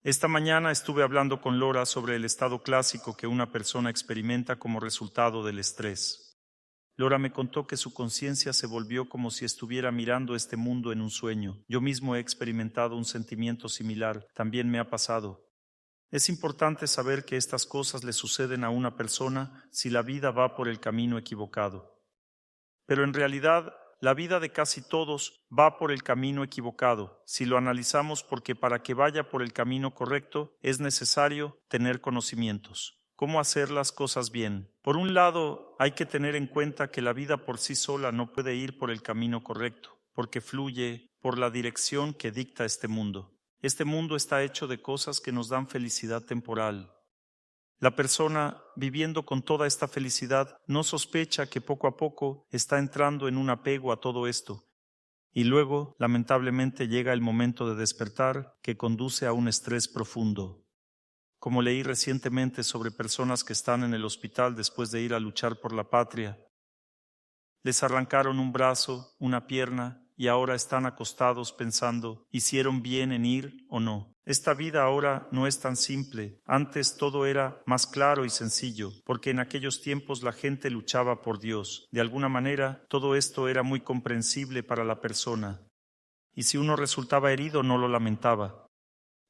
Esta mañana estuve hablando con Laura sobre el estado clásico que una persona experimenta como resultado del estrés. Laura me contó que su conciencia se volvió como si estuviera mirando este mundo en un sueño. Yo mismo he experimentado un sentimiento similar, también me ha pasado. Es importante saber que estas cosas le suceden a una persona si la vida va por el camino equivocado. Pero en realidad, la vida de casi todos va por el camino equivocado, si lo analizamos, porque para que vaya por el camino correcto es necesario tener conocimientos. ¿Cómo hacer las cosas bien? Por un lado, hay que tener en cuenta que la vida por sí sola no puede ir por el camino correcto, porque fluye por la dirección que dicta este mundo. Este mundo está hecho de cosas que nos dan felicidad temporal. La persona, viviendo con toda esta felicidad, no sospecha que poco a poco está entrando en un apego a todo esto. Y luego, lamentablemente, llega el momento de despertar que conduce a un estrés profundo. Como leí recientemente sobre personas que están en el hospital después de ir a luchar por la patria. Les arrancaron un brazo, una pierna, y ahora están acostados pensando, ¿hicieron bien en ir o no? Esta vida ahora no es tan simple. Antes todo era más claro y sencillo, porque en aquellos tiempos la gente luchaba por Dios. De alguna manera, todo esto era muy comprensible para la persona. Y si uno resultaba herido, no lo lamentaba.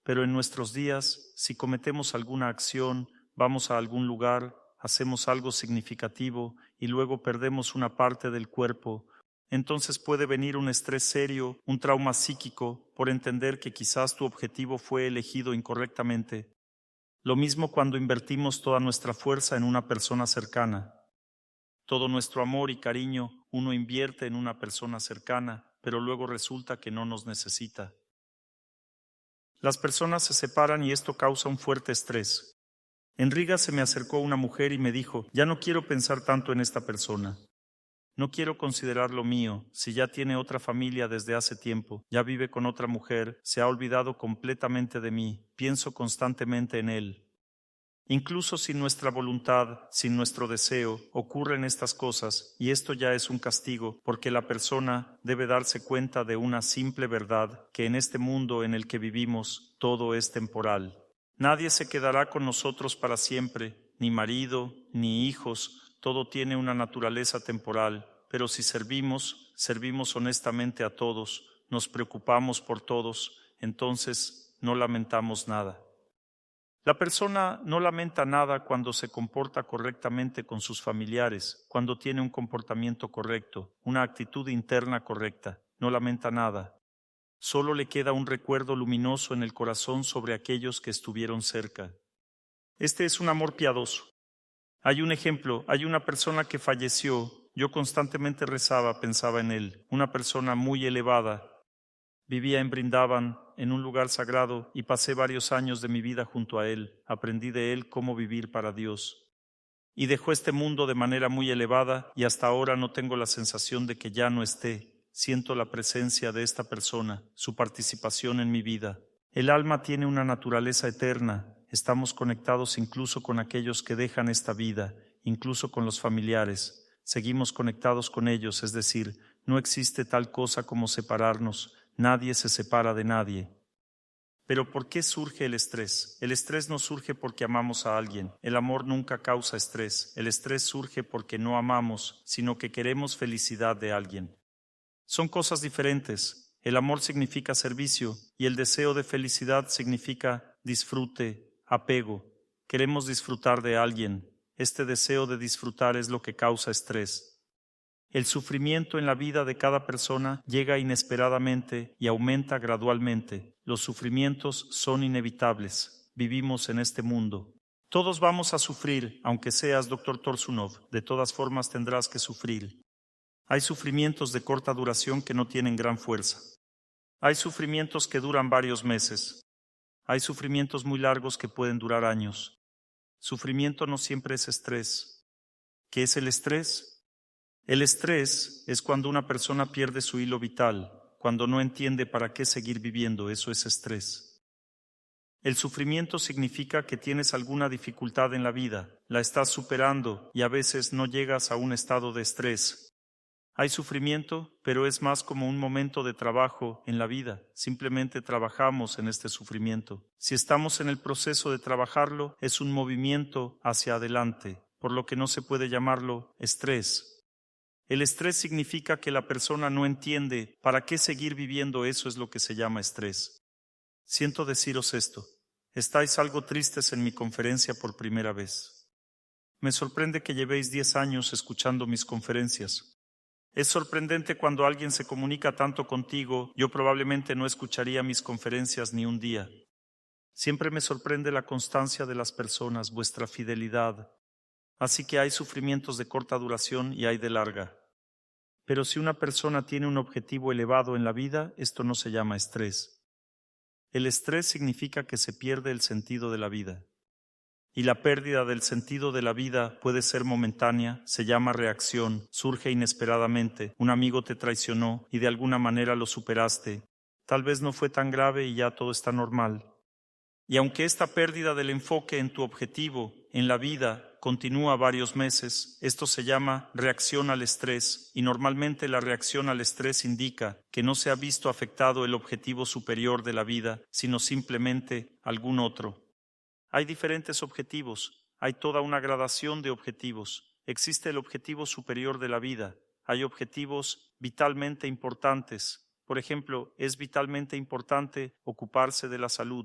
Pero en nuestros días, si cometemos alguna acción, vamos a algún lugar, hacemos algo significativo y luego perdemos una parte del cuerpo, entonces puede venir un estrés serio, un trauma psíquico, por entender que quizás tu objetivo fue elegido incorrectamente. Lo mismo cuando invertimos toda nuestra fuerza en una persona cercana. Todo nuestro amor y cariño uno invierte en una persona cercana, pero luego resulta que no nos necesita. Las personas se separan y esto causa un fuerte estrés. En Riga se me acercó una mujer y me dijo, ya no quiero pensar tanto en esta persona. No quiero considerar lo mío, si ya tiene otra familia desde hace tiempo, ya vive con otra mujer, se ha olvidado completamente de mí, pienso constantemente en él. Incluso sin nuestra voluntad, sin nuestro deseo, ocurren estas cosas, y esto ya es un castigo, porque la persona debe darse cuenta de una simple verdad, que en este mundo en el que vivimos, todo es temporal. Nadie se quedará con nosotros para siempre, ni marido, ni hijos, todo tiene una naturaleza temporal, pero si servimos honestamente a todos, nos preocupamos por todos, entonces no lamentamos nada. La persona no lamenta nada cuando se comporta correctamente con sus familiares, cuando tiene un comportamiento correcto, una actitud interna correcta. No lamenta nada. Solo le queda un recuerdo luminoso en el corazón sobre aquellos que estuvieron cerca. Este es un amor piadoso. Hay un ejemplo, hay una persona que falleció. Yo constantemente rezaba, pensaba en él. Una persona muy elevada. Vivía en Brindavan, en un lugar sagrado, y pasé varios años de mi vida junto a él. Aprendí de él cómo vivir para Dios. Y dejó este mundo de manera muy elevada, y hasta ahora no tengo la sensación de que ya no esté. Siento la presencia de esta persona, su participación en mi vida. El alma tiene una naturaleza eterna. Estamos conectados incluso con aquellos que dejan esta vida, incluso con los familiares. Seguimos conectados con ellos, es decir, no existe tal cosa como separarnos. Nadie se separa de nadie. Pero ¿por qué surge el estrés? El estrés no surge porque amamos a alguien. El amor nunca causa estrés. El estrés surge porque no amamos, sino que queremos felicidad de alguien. Son cosas diferentes. El amor significa servicio y el deseo de felicidad significa disfrute, apego. Queremos disfrutar de alguien. Este deseo de disfrutar es lo que causa estrés. El sufrimiento en la vida de cada persona llega inesperadamente y aumenta gradualmente. Los sufrimientos son inevitables. Vivimos en este mundo. Todos vamos a sufrir, aunque seas Dr. Torsunov. De todas formas tendrás que sufrir. Hay sufrimientos de corta duración que no tienen gran fuerza. Hay sufrimientos que duran varios meses. Hay sufrimientos muy largos que pueden durar años. Sufrimiento no siempre es estrés. ¿Qué es el estrés? El estrés es cuando una persona pierde su hilo vital, cuando no entiende para qué seguir viviendo, eso es estrés. El sufrimiento significa que tienes alguna dificultad en la vida, la estás superando y a veces no llegas a un estado de estrés. Hay sufrimiento, pero es más como un momento de trabajo en la vida. Simplemente trabajamos en este sufrimiento. Si estamos en el proceso de trabajarlo, es un movimiento hacia adelante, por lo que no se puede llamarlo estrés. El estrés significa que la persona no entiende para qué seguir viviendo. Eso es lo que se llama estrés. Siento deciros esto. Estáis algo tristes en mi conferencia por primera vez. Me sorprende que llevéis 10 años escuchando mis conferencias. Es sorprendente cuando alguien se comunica tanto contigo. Yo probablemente no escucharía mis conferencias ni un día. Siempre me sorprende la constancia de las personas, vuestra fidelidad. Así que hay sufrimientos de corta duración y hay de larga. Pero si una persona tiene un objetivo elevado en la vida, esto no se llama estrés. El estrés significa que se pierde el sentido de la vida. Y la pérdida del sentido de la vida puede ser momentánea, se llama reacción, surge inesperadamente, un amigo te traicionó y de alguna manera lo superaste. Tal vez no fue tan grave y ya todo está normal. Y aunque esta pérdida del enfoque en tu objetivo, en la vida, continúa varios meses, esto se llama reacción al estrés, y normalmente la reacción al estrés indica que no se ha visto afectado el objetivo superior de la vida, sino simplemente algún otro. Hay diferentes objetivos, hay toda una gradación de objetivos. Existe el objetivo superior de la vida, hay objetivos vitalmente importantes. Por ejemplo, es vitalmente importante ocuparse de la salud.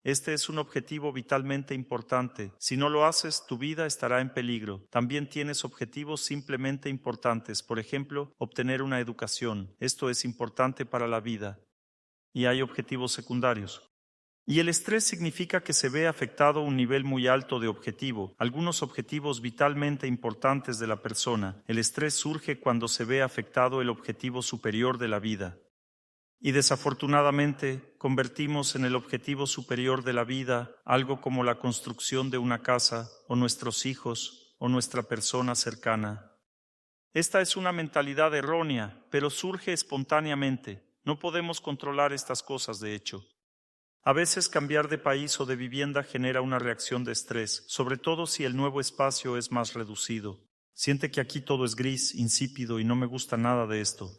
Este es un objetivo vitalmente importante. Si no lo haces, tu vida estará en peligro. También tienes objetivos simplemente importantes. Por ejemplo, obtener una educación. Esto es importante para la vida. Y hay objetivos secundarios. Y el estrés significa que se ve afectado un nivel muy alto de objetivo, algunos objetivos vitalmente importantes de la persona. El estrés surge cuando se ve afectado el objetivo superior de la vida. Y desafortunadamente convertimos en el objetivo superior de la vida algo como la construcción de una casa, o nuestros hijos, o nuestra persona cercana. Esta es una mentalidad errónea, pero surge espontáneamente. No podemos controlar estas cosas, de hecho. A veces cambiar de país o de vivienda genera una reacción de estrés, sobre todo si el nuevo espacio es más reducido. Siente que aquí todo es gris, insípido y no me gusta nada de esto.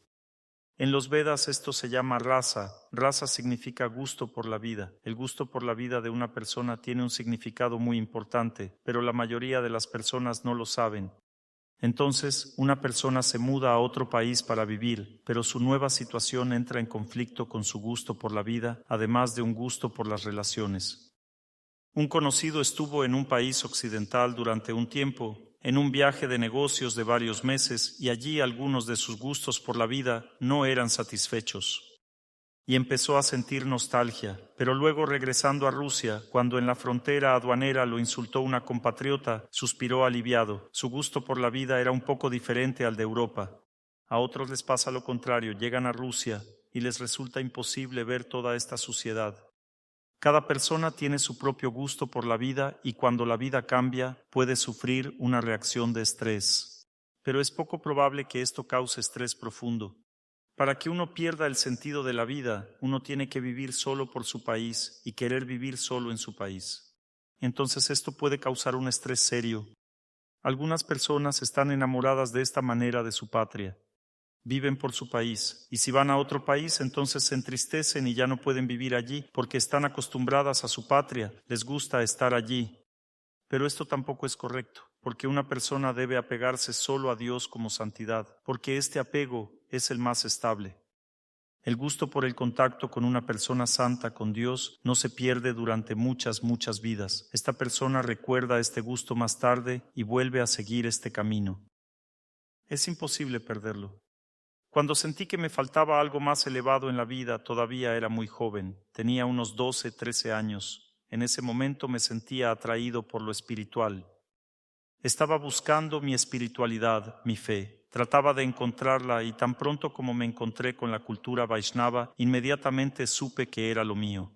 En los Vedas esto se llama rasa. Rasa significa gusto por la vida. El gusto por la vida de una persona tiene un significado muy importante, pero la mayoría de las personas no lo saben. Entonces, una persona se muda a otro país para vivir, pero su nueva situación entra en conflicto con su gusto por la vida, además de un gusto por las relaciones. Un conocido estuvo en un país occidental durante un tiempo, en un viaje de negocios de varios meses, y allí algunos de sus gustos por la vida no eran satisfechos. Y empezó a sentir nostalgia, pero luego regresando a Rusia, cuando en la frontera aduanera lo insultó una compatriota, suspiró aliviado. Su gusto por la vida era un poco diferente al de Europa. A otros les pasa lo contrario, llegan a Rusia y les resulta imposible ver toda esta suciedad. Cada persona tiene su propio gusto por la vida y cuando la vida cambia puede sufrir una reacción de estrés. Pero es poco probable que esto cause estrés profundo. Para que uno pierda el sentido de la vida, uno tiene que vivir solo por su país y querer vivir solo en su país. Entonces esto puede causar un estrés serio. Algunas personas están enamoradas de esta manera de su patria. Viven por su país, y si van a otro país, entonces se entristecen y ya no pueden vivir allí porque están acostumbradas a su patria, les gusta estar allí. Pero esto tampoco es correcto, porque una persona debe apegarse solo a Dios como santidad, porque este apego es el más estable. El gusto por el contacto con una persona santa, con Dios, no se pierde durante muchas vidas. Esta persona recuerda este gusto más tarde y vuelve a seguir este camino. Es imposible perderlo. Cuando sentí que me faltaba algo más elevado en la vida, todavía era muy joven, tenía unos 12, 13 años. En ese momento me sentía atraído por lo espiritual. Estaba buscando mi espiritualidad, mi fe. Trataba de encontrarla y tan pronto como me encontré con la cultura Vaishnava, inmediatamente supe que era lo mío.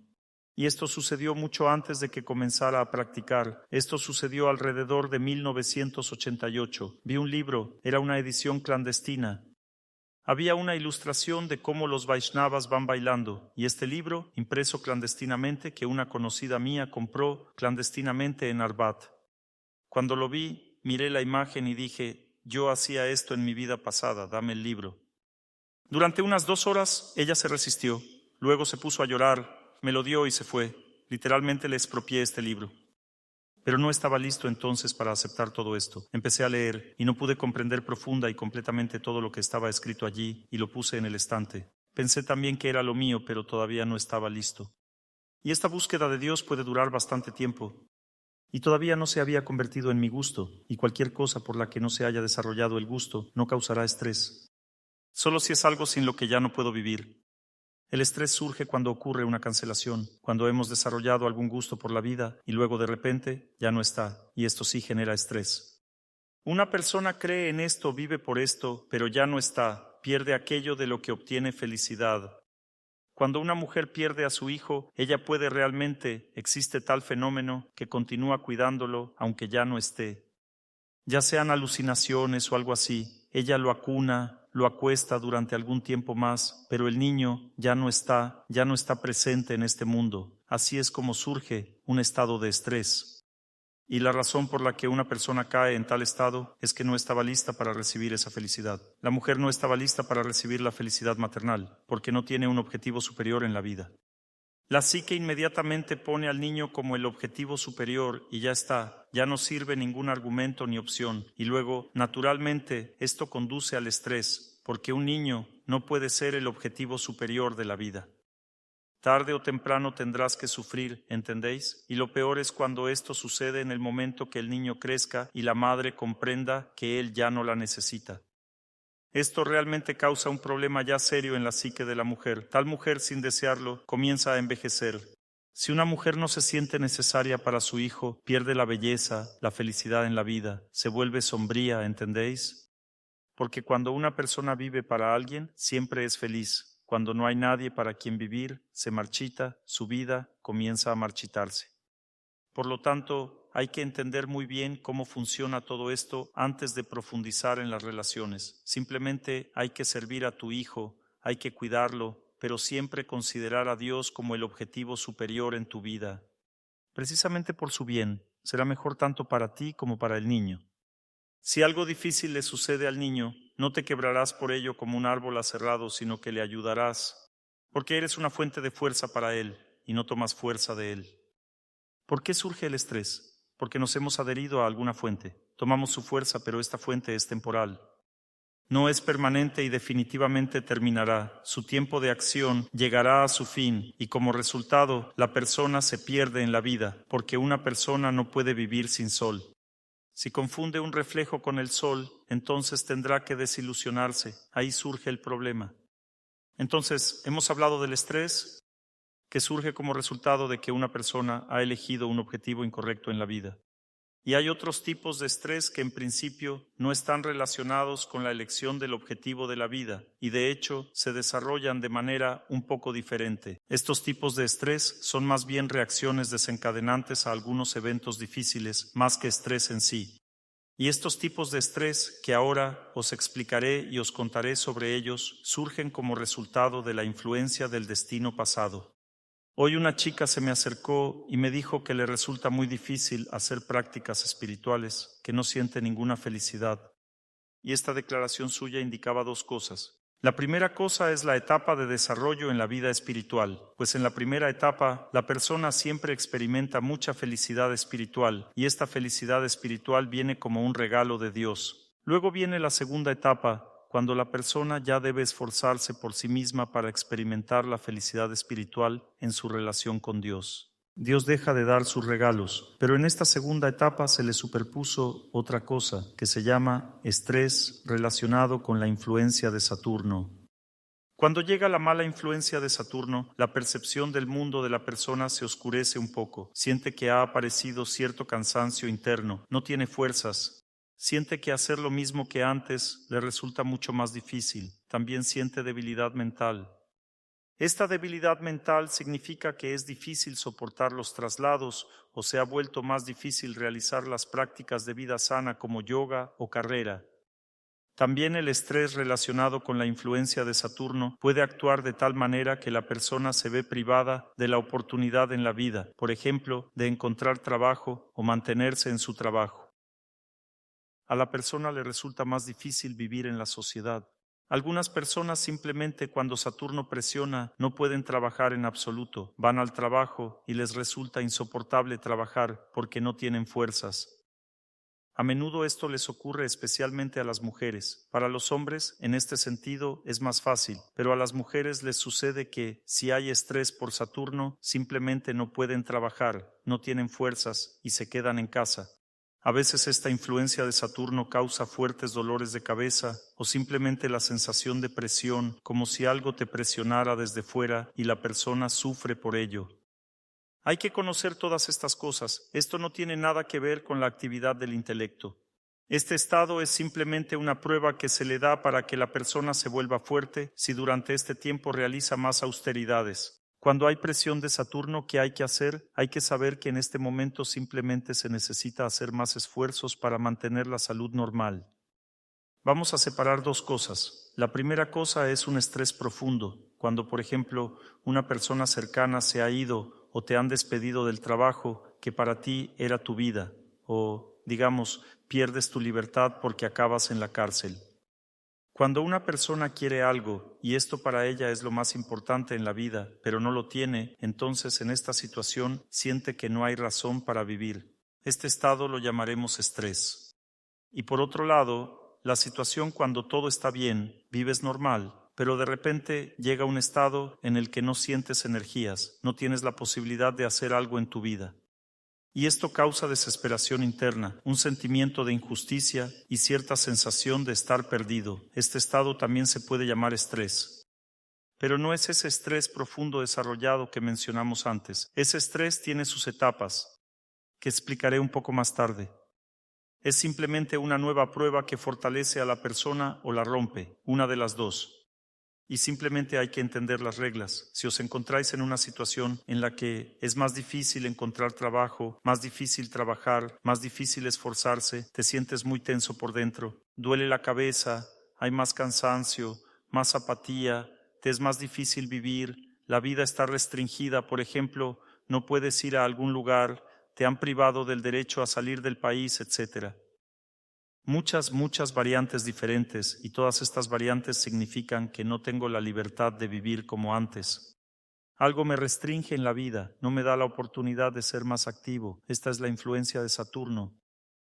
Y esto sucedió mucho antes de que comenzara a practicar. Esto sucedió alrededor de 1988. Vi un libro, era una edición clandestina. Había una ilustración de cómo los Vaishnavas van bailando, y este libro, impreso clandestinamente, que una conocida mía compró clandestinamente en Arbat. Cuando lo vi, miré la imagen y dije, yo hacía esto en mi vida pasada, dame el libro. Durante unas 2 horas ella se resistió, luego se puso a llorar, me lo dio y se fue. Literalmente le expropié este libro. Pero no estaba listo entonces para aceptar todo esto. Empecé a leer y no pude comprender profunda y completamente todo lo que estaba escrito allí y lo puse en el estante. Pensé también que era lo mío, pero todavía no estaba listo. Y esta búsqueda de Dios puede durar bastante tiempo. Y todavía no se había convertido en mi gusto, y cualquier cosa por la que no se haya desarrollado el gusto no causará estrés. Solo si es algo sin lo que ya no puedo vivir. El estrés surge cuando ocurre una cancelación, cuando hemos desarrollado algún gusto por la vida y luego de repente ya no está, y esto sí genera estrés. Una persona cree en esto, vive por esto, pero ya no está, pierde aquello de lo que obtiene felicidad. Cuando una mujer pierde a su hijo, ella puede realmente, existe tal fenómeno que continúa cuidándolo aunque ya no esté. Ya sean alucinaciones o algo así, ella lo acuna, lo acuesta durante algún tiempo más, pero el niño ya no está presente en este mundo. Así es como surge un estado de estrés. Y la razón por la que una persona cae en tal estado es que no estaba lista para recibir esa felicidad. La mujer no estaba lista para recibir la felicidad maternal, porque no tiene un objetivo superior en la vida. La psique inmediatamente pone al niño como el objetivo superior y ya está, ya no sirve ningún argumento ni opción. Y luego, naturalmente, esto conduce al estrés, porque un niño no puede ser el objetivo superior de la vida. Tarde o temprano tendrás que sufrir, ¿entendéis? Y lo peor es cuando esto sucede en el momento que el niño crezca y la madre comprenda que él ya no la necesita. Esto realmente causa un problema ya serio en la psique de la mujer. Tal mujer, sin desearlo, comienza a envejecer. Si una mujer no se siente necesaria para su hijo, pierde la belleza, la felicidad en la vida, se vuelve sombría, ¿entendéis? Porque cuando una persona vive para alguien, siempre es feliz. Cuando no hay nadie para quien vivir, se marchita, su vida comienza a marchitarse. Por lo tanto, hay que entender muy bien cómo funciona todo esto antes de profundizar en las relaciones. Simplemente hay que servir a tu hijo, hay que cuidarlo, pero siempre considerar a Dios como el objetivo superior en tu vida. Precisamente por su bien, será mejor tanto para ti como para el niño. Si algo difícil le sucede al niño, no te quebrarás por ello como un árbol aserrado, sino que le ayudarás, porque eres una fuente de fuerza para él y no tomas fuerza de él. ¿Por qué surge el estrés? Porque nos hemos adherido a alguna fuente. Tomamos su fuerza, pero esta fuente es temporal. No es permanente y definitivamente terminará. Su tiempo de acción llegará a su fin y como resultado la persona se pierde en la vida, porque una persona no puede vivir sin sol. Si confunde un reflejo con el sol, entonces tendrá que desilusionarse. Ahí surge el problema. Entonces, hemos hablado del estrés que surge como resultado de que una persona ha elegido un objetivo incorrecto en la vida. Y hay otros tipos de estrés que en principio no están relacionados con la elección del objetivo de la vida y de hecho se desarrollan de manera un poco diferente. Estos tipos de estrés son más bien reacciones desencadenantes a algunos eventos difíciles más que estrés en sí. Y estos tipos de estrés que ahora os explicaré y os contaré sobre ellos surgen como resultado de la influencia del destino pasado. Hoy una chica se me acercó y me dijo que le resulta muy difícil hacer prácticas espirituales, que no siente ninguna felicidad. Y esta declaración suya indicaba 2 cosas. La primera cosa es la etapa de desarrollo en la vida espiritual, pues en la primera etapa la persona siempre experimenta mucha felicidad espiritual y esta felicidad espiritual viene como un regalo de Dios. Luego viene la segunda etapa, cuando la persona ya debe esforzarse por sí misma para experimentar la felicidad espiritual en su relación con Dios. Dios deja de dar sus regalos, pero en esta segunda etapa se le superpuso otra cosa que se llama estrés relacionado con la influencia de Saturno. Cuando llega la mala influencia de Saturno, la percepción del mundo de la persona se oscurece un poco, siente que ha aparecido cierto cansancio interno, no tiene fuerzas, siente que hacer lo mismo que antes le resulta mucho más difícil, también siente debilidad mental. Esta debilidad mental significa que es difícil soportar los traslados o se ha vuelto más difícil realizar las prácticas de vida sana como yoga o carrera. También el estrés relacionado con la influencia de Saturno puede actuar de tal manera que la persona se ve privada de la oportunidad en la vida, por ejemplo, de encontrar trabajo o mantenerse en su trabajo. A la persona le resulta más difícil vivir en la sociedad. Algunas personas simplemente cuando Saturno presiona no pueden trabajar en absoluto. Van al trabajo y les resulta insoportable trabajar porque no tienen fuerzas. A menudo esto les ocurre especialmente a las mujeres. Para los hombres, en este sentido, es más fácil, pero a las mujeres les sucede que, si hay estrés por Saturno, simplemente no pueden trabajar, no tienen fuerzas y se quedan en casa. A veces esta influencia de Saturno causa fuertes dolores de cabeza o simplemente la sensación de presión, como si algo te presionara desde fuera y la persona sufre por ello. Hay que conocer todas estas cosas. Esto no tiene nada que ver con la actividad del intelecto. Este estado es simplemente una prueba que se le da para que la persona se vuelva fuerte si durante este tiempo realiza más austeridades. Cuando hay presión de Saturno, ¿qué hay que hacer? Hay que saber que en este momento simplemente se necesita hacer más esfuerzos para mantener la salud normal. Vamos a separar dos cosas. La primera cosa es un estrés profundo, cuando, por ejemplo, una persona cercana se ha ido o te han despedido del trabajo que para ti era tu vida, o, digamos, pierdes tu libertad porque acabas en la cárcel. Cuando una persona quiere algo, y esto para ella es lo más importante en la vida, pero no lo tiene, entonces en esta situación siente que no hay razón para vivir. Este estado lo llamaremos estrés. Y por otro lado, la situación cuando todo está bien, vives normal, pero de repente llega un estado en el que no sientes energías, no tienes la posibilidad de hacer algo en tu vida. Y esto causa desesperación interna, un sentimiento de injusticia y cierta sensación de estar perdido. Este estado también se puede llamar estrés. Pero no es ese estrés profundo desarrollado que mencionamos antes. Ese estrés tiene sus etapas, que explicaré un poco más tarde. Es simplemente una nueva prueba que fortalece a la persona o la rompe, una de las dos. Y simplemente hay que entender las reglas. Si os encontráis en una situación en la que es más difícil encontrar trabajo, más difícil trabajar, más difícil esforzarse, te sientes muy tenso por dentro, duele la cabeza, hay más cansancio, más apatía, te es más difícil vivir, la vida está restringida, por ejemplo, no puedes ir a algún lugar, te han privado del derecho a salir del país, etc. Muchas variantes diferentes, y todas estas variantes significan que no tengo la libertad de vivir como antes. Algo me restringe en la vida, no me da la oportunidad de ser más activo. Esta es la influencia de Saturno.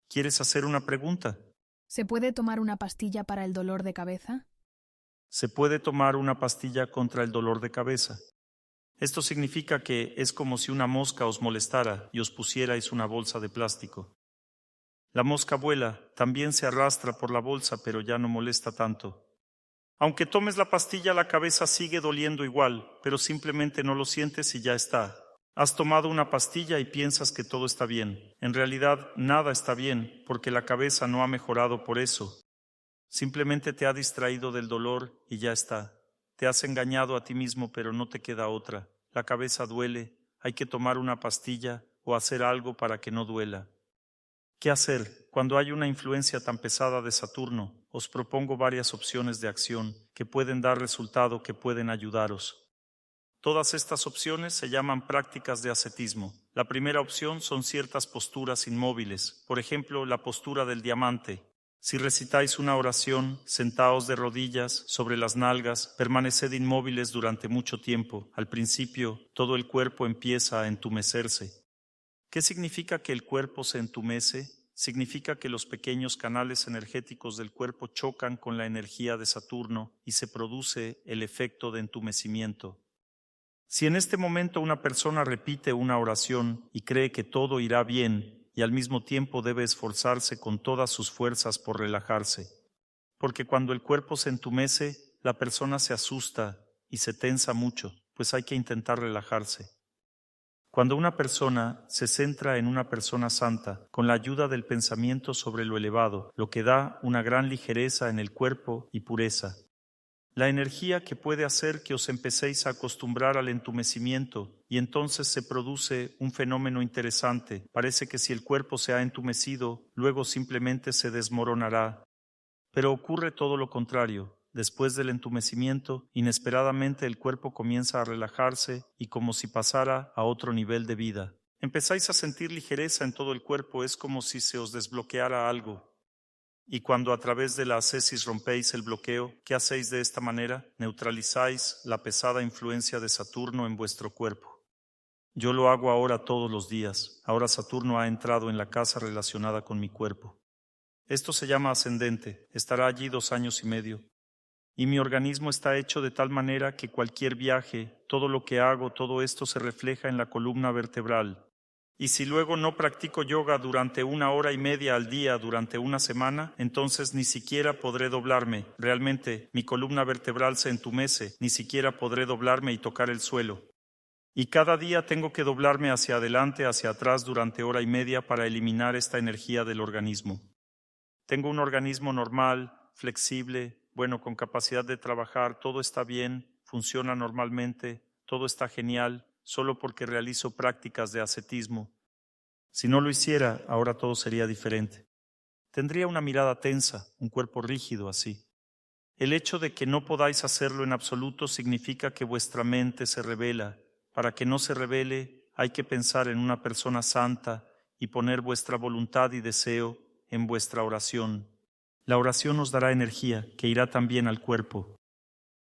¿Quieres hacer una pregunta? ¿Se puede tomar una pastilla para el dolor de cabeza? Se puede tomar una pastilla contra el dolor de cabeza. Esto significa que es como si una mosca os molestara y os pusierais una bolsa de plástico. La mosca vuela, también se arrastra por la bolsa, pero ya no molesta tanto. Aunque tomes la pastilla, la cabeza sigue doliendo igual, pero simplemente no lo sientes y ya está. Has tomado una pastilla y piensas que todo está bien. En realidad, nada está bien, porque la cabeza no ha mejorado por eso. Simplemente te ha distraído del dolor y ya está. Te has engañado a ti mismo, pero no te queda otra. La cabeza duele, hay que tomar una pastilla o hacer algo para que no duela. ¿Qué hacer cuando hay una influencia tan pesada de Saturno? Os propongo varias opciones de acción que pueden dar resultado, que pueden ayudaros. Todas estas opciones se llaman prácticas de ascetismo. La primera opción son ciertas posturas inmóviles, por ejemplo, la postura del diamante. Si recitáis una oración, sentaos de rodillas, sobre las nalgas, permaneced inmóviles durante mucho tiempo. Al principio, todo el cuerpo empieza a entumecerse. ¿Qué significa que el cuerpo se entumece? Significa que los pequeños canales energéticos del cuerpo chocan con la energía de Saturno y se produce el efecto de entumecimiento. Si en este momento una persona repite una oración y cree que todo irá bien y al mismo tiempo debe esforzarse con todas sus fuerzas por relajarse, porque cuando el cuerpo se entumece, la persona se asusta y se tensa mucho, pues hay que intentar relajarse. Cuando una persona se centra en una persona santa, con la ayuda del pensamiento sobre lo elevado, lo que da una gran ligereza en el cuerpo y pureza. La energía que puede hacer que os empecéis a acostumbrar al entumecimiento, y entonces se produce un fenómeno interesante. Parece que si el cuerpo se ha entumecido, luego simplemente se desmoronará. Pero ocurre todo lo contrario. Después del entumecimiento, inesperadamente el cuerpo comienza a relajarse y como si pasara a otro nivel de vida. Empezáis a sentir ligereza en todo el cuerpo, es como si se os desbloqueara algo. Y cuando a través de la ascesis rompéis el bloqueo, ¿qué hacéis de esta manera? Neutralizáis la pesada influencia de Saturno en vuestro cuerpo. Yo lo hago ahora todos los días. Ahora Saturno ha entrado en la casa relacionada con mi cuerpo. Esto se llama ascendente. Estará allí 2 años y medio. Y mi organismo está hecho de tal manera que cualquier viaje, todo lo que hago, todo esto se refleja en la columna vertebral. Y si luego no practico yoga durante 1 hora y media al día durante una semana, entonces ni siquiera podré doblarme. Realmente, mi columna vertebral se entumece, ni siquiera podré doblarme y tocar el suelo. Y cada día tengo que doblarme hacia adelante, hacia atrás durante 1 hora y media para eliminar esta energía del organismo. Tengo un organismo normal, flexible, bueno, con capacidad de trabajar, todo está bien, funciona normalmente, todo está genial, solo porque realizo prácticas de ascetismo. Si no lo hiciera, ahora todo sería diferente. Tendría una mirada tensa, un cuerpo rígido así. El hecho de que no podáis hacerlo en absoluto significa que vuestra mente se revela. Para que no se revele, hay que pensar en una persona santa y poner vuestra voluntad y deseo en vuestra oración. La oración nos dará energía que irá también al cuerpo.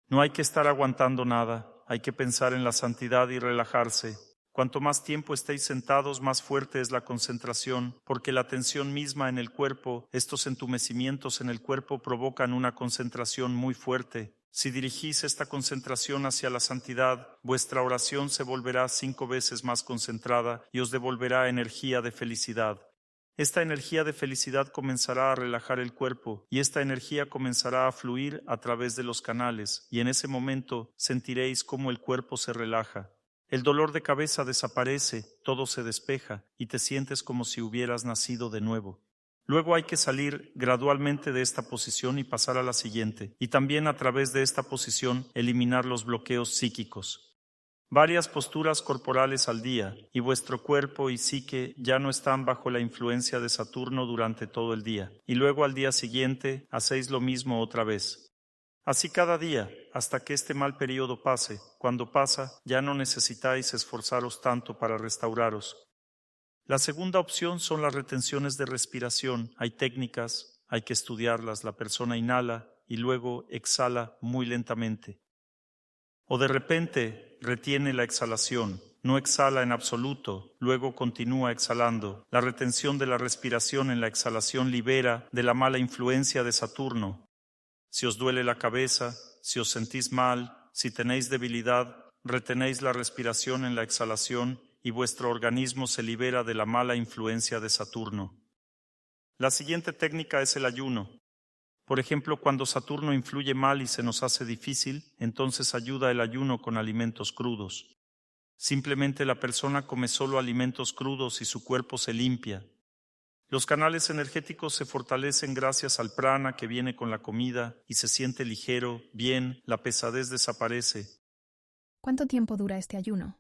No hay que estar aguantando nada, hay que pensar en la santidad y relajarse. Cuanto más tiempo estéis sentados, más fuerte es la concentración, porque la tensión misma en el cuerpo, estos entumecimientos en el cuerpo provocan una concentración muy fuerte. Si dirigís esta concentración hacia la santidad, vuestra oración se volverá 5 veces más concentrada y os devolverá energía de felicidad. Esta energía de felicidad comenzará a relajar el cuerpo y esta energía comenzará a fluir a través de los canales y en ese momento sentiréis cómo el cuerpo se relaja. El dolor de cabeza desaparece, todo se despeja y te sientes como si hubieras nacido de nuevo. Luego hay que salir gradualmente de esta posición y pasar a la siguiente, y también a través de esta posición eliminar los bloqueos psíquicos. Varias posturas corporales al día, y vuestro cuerpo y psique ya no están bajo la influencia de Saturno durante todo el día, y luego al día siguiente hacéis lo mismo otra vez. Así cada día, hasta que este mal periodo pase. Cuando pasa, ya no necesitáis esforzaros tanto para restauraros. La segunda opción son las retenciones de respiración. Hay técnicas, hay que estudiarlas. La persona inhala y luego exhala muy lentamente. O de repente retiene la exhalación, no exhala en absoluto, luego continúa exhalando. La retención de la respiración en la exhalación libera de la mala influencia de Saturno. Si os duele la cabeza, si os sentís mal, si tenéis debilidad, retenéis la respiración en la exhalación y vuestro organismo se libera de la mala influencia de Saturno. La siguiente técnica es el ayuno. Por ejemplo, cuando Saturno influye mal y se nos hace difícil, entonces ayuda el ayuno con alimentos crudos. Simplemente la persona come solo alimentos crudos y su cuerpo se limpia. Los canales energéticos se fortalecen gracias al prana que viene con la comida y se siente ligero, bien, la pesadez desaparece. ¿Cuánto tiempo dura este ayuno?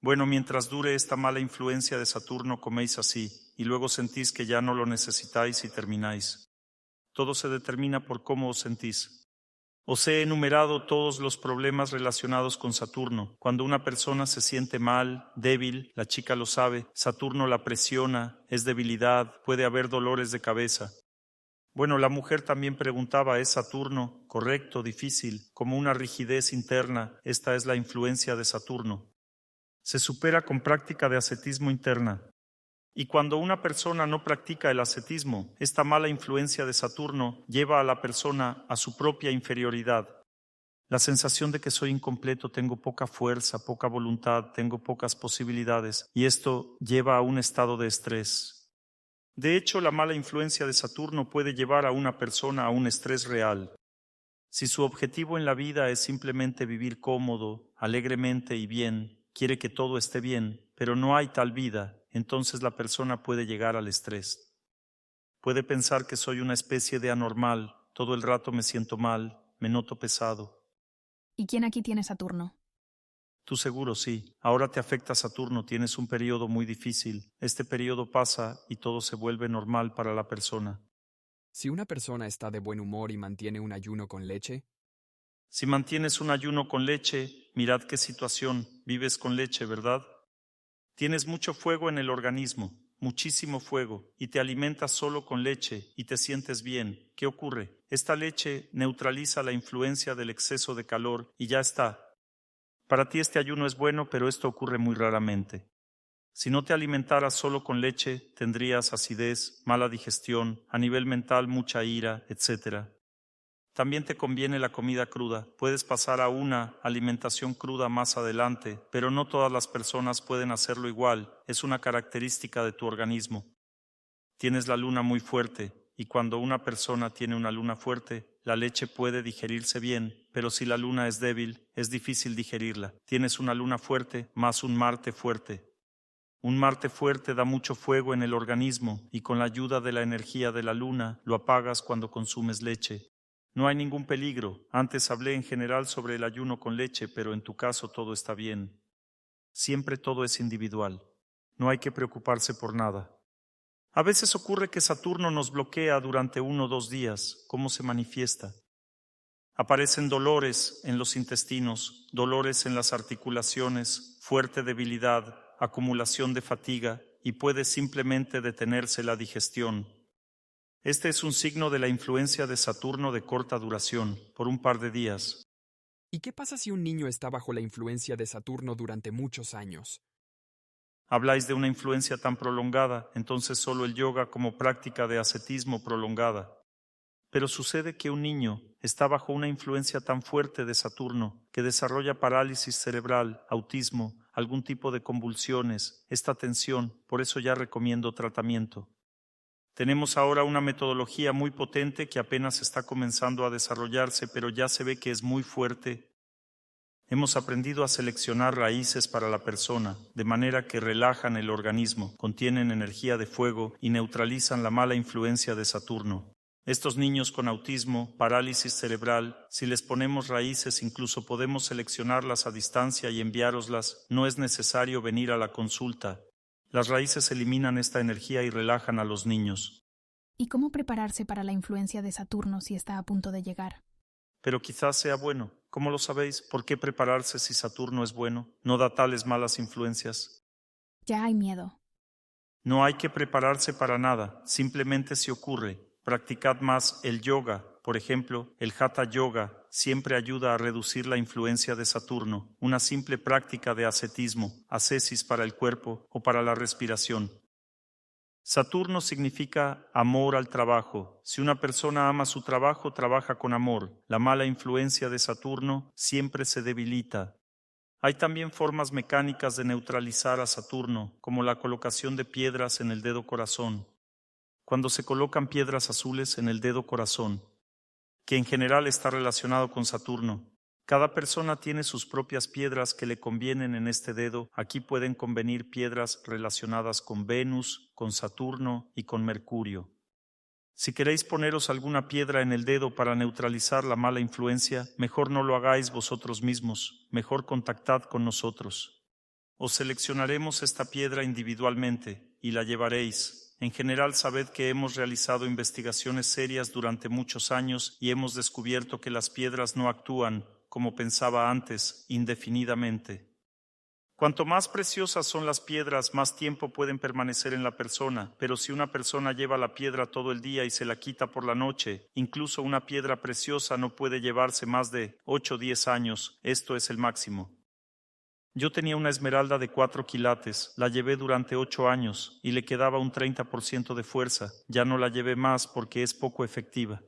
Bueno, mientras dure esta mala influencia de Saturno coméis así, y luego sentís que ya no lo necesitáis y termináis. Todo se determina por cómo os sentís. Os he enumerado todos los problemas relacionados con Saturno. Cuando una persona se siente mal, débil, la chica lo sabe, Saturno la presiona, es debilidad, puede haber dolores de cabeza. Bueno, la mujer también preguntaba, ¿es Saturno correcto, difícil, como una rigidez interna? Esta es la influencia de Saturno. Se supera con práctica de ascetismo interna. Y cuando una persona no practica el ascetismo, esta mala influencia de Saturno lleva a la persona a su propia inferioridad. La sensación de que soy incompleto, tengo poca fuerza, poca voluntad, tengo pocas posibilidades, y esto lleva a un estado de estrés. De hecho, la mala influencia de Saturno puede llevar a una persona a un estrés real. Si su objetivo en la vida es simplemente vivir cómodo, alegremente y bien, quiere que todo esté bien, pero no hay tal vida, entonces la persona puede llegar al estrés. Puede pensar que soy una especie de anormal, todo el rato me siento mal, me noto pesado. ¿Y quién aquí tiene Saturno? Tú seguro sí. Ahora te afecta Saturno, tienes un periodo muy difícil. Este periodo pasa y todo se vuelve normal para la persona. Si una persona está de buen humor y mantiene un ayuno con leche, Si mantienes un ayuno con leche, mirad qué situación. Vives con leche, ¿verdad? Tienes mucho fuego en el organismo. muchísimo fuego, y te alimentas solo con leche y te sientes bien. ¿Qué ocurre? Esta leche neutraliza la influencia del exceso de calor y ya está. Para ti este ayuno es bueno, pero esto ocurre muy raramente. Si no te alimentaras solo con leche, tendrías acidez, mala digestión, a nivel mental mucha ira, etc. También te conviene la comida cruda. Puedes pasar a una alimentación cruda más adelante, pero no todas las personas pueden hacerlo igual. Es una característica de tu organismo. Tienes la luna muy fuerte, y cuando una persona tiene una luna fuerte, la leche puede digerirse bien, pero si la luna es débil, es difícil digerirla. Tienes una luna fuerte más un Marte fuerte. Un Marte fuerte da mucho fuego en el organismo y con la ayuda de la energía de la luna lo apagas cuando consumes leche. No hay ningún peligro. Antes hablé en general sobre el ayuno con leche, pero en tu caso todo está bien. Siempre todo es individual. No hay que preocuparse por nada. A veces ocurre que Saturno nos bloquea durante 1 o 2 días. ¿Cómo se manifiesta? Aparecen dolores en los intestinos, dolores en las articulaciones, fuerte debilidad, acumulación de fatiga y puede simplemente detenerse la digestión. Este es un signo de la influencia de Saturno de corta duración, por un par de días. ¿Y qué pasa si un niño está bajo la influencia de Saturno durante muchos años? Habláis de una influencia tan prolongada, entonces solo el yoga como práctica de ascetismo prolongada. Pero sucede que un niño está bajo una influencia tan fuerte de Saturno que desarrolla parálisis cerebral, autismo, algún tipo de convulsiones, esta tensión, por eso ya recomiendo tratamiento. Tenemos ahora una metodología muy potente que apenas está comenzando a desarrollarse, pero ya se ve que es muy fuerte. Hemos aprendido a seleccionar raíces para la persona, de manera que relajan el organismo, contienen energía de fuego y neutralizan la mala influencia de Saturno. Estos niños con autismo, parálisis cerebral, si les ponemos raíces incluso podemos seleccionarlas a distancia y enviároslas, no es necesario venir a la consulta. Las raíces eliminan esta energía y relajan a los niños. ¿Y cómo prepararse para la influencia de Saturno si está a punto de llegar? Pero quizás sea bueno. ¿Cómo lo sabéis? ¿Por qué prepararse si Saturno es bueno? No da tales malas influencias. Ya hay miedo. No hay que prepararse para nada, simplemente se ocurre. Practicad más el yoga. Por ejemplo, el Hatha Yoga siempre ayuda a reducir la influencia de Saturno, una simple práctica de ascetismo, ascesis para el cuerpo o para la respiración. Saturno significa amor al trabajo. Si una persona ama su trabajo, trabaja con amor. La mala influencia de Saturno siempre se debilita. Hay también formas mecánicas de neutralizar a Saturno, como la colocación de piedras en el dedo corazón. Cuando se colocan piedras azules en el dedo corazón, que en general está relacionado con Saturno. Cada persona tiene sus propias piedras que le convienen en este dedo. Aquí pueden convenir piedras relacionadas con Venus, con Saturno y con Mercurio. Si queréis poneros alguna piedra en el dedo para neutralizar la mala influencia, mejor no lo hagáis vosotros mismos, mejor contactad con nosotros. Os seleccionaremos esta piedra individualmente y la llevaréis. En general, sabed que hemos realizado investigaciones serias durante muchos años y hemos descubierto que las piedras no actúan, como pensaba antes, indefinidamente. Cuanto más preciosas son las piedras, más tiempo pueden permanecer en la persona, pero si una persona lleva la piedra todo el día y se la quita por la noche, incluso una piedra preciosa no puede llevarse más de 8 o 10 años, esto es el máximo. Yo tenía una esmeralda de 4 quilates, la llevé durante 8 años y le quedaba un 30% de fuerza. Ya no la llevé más porque es poco efectiva.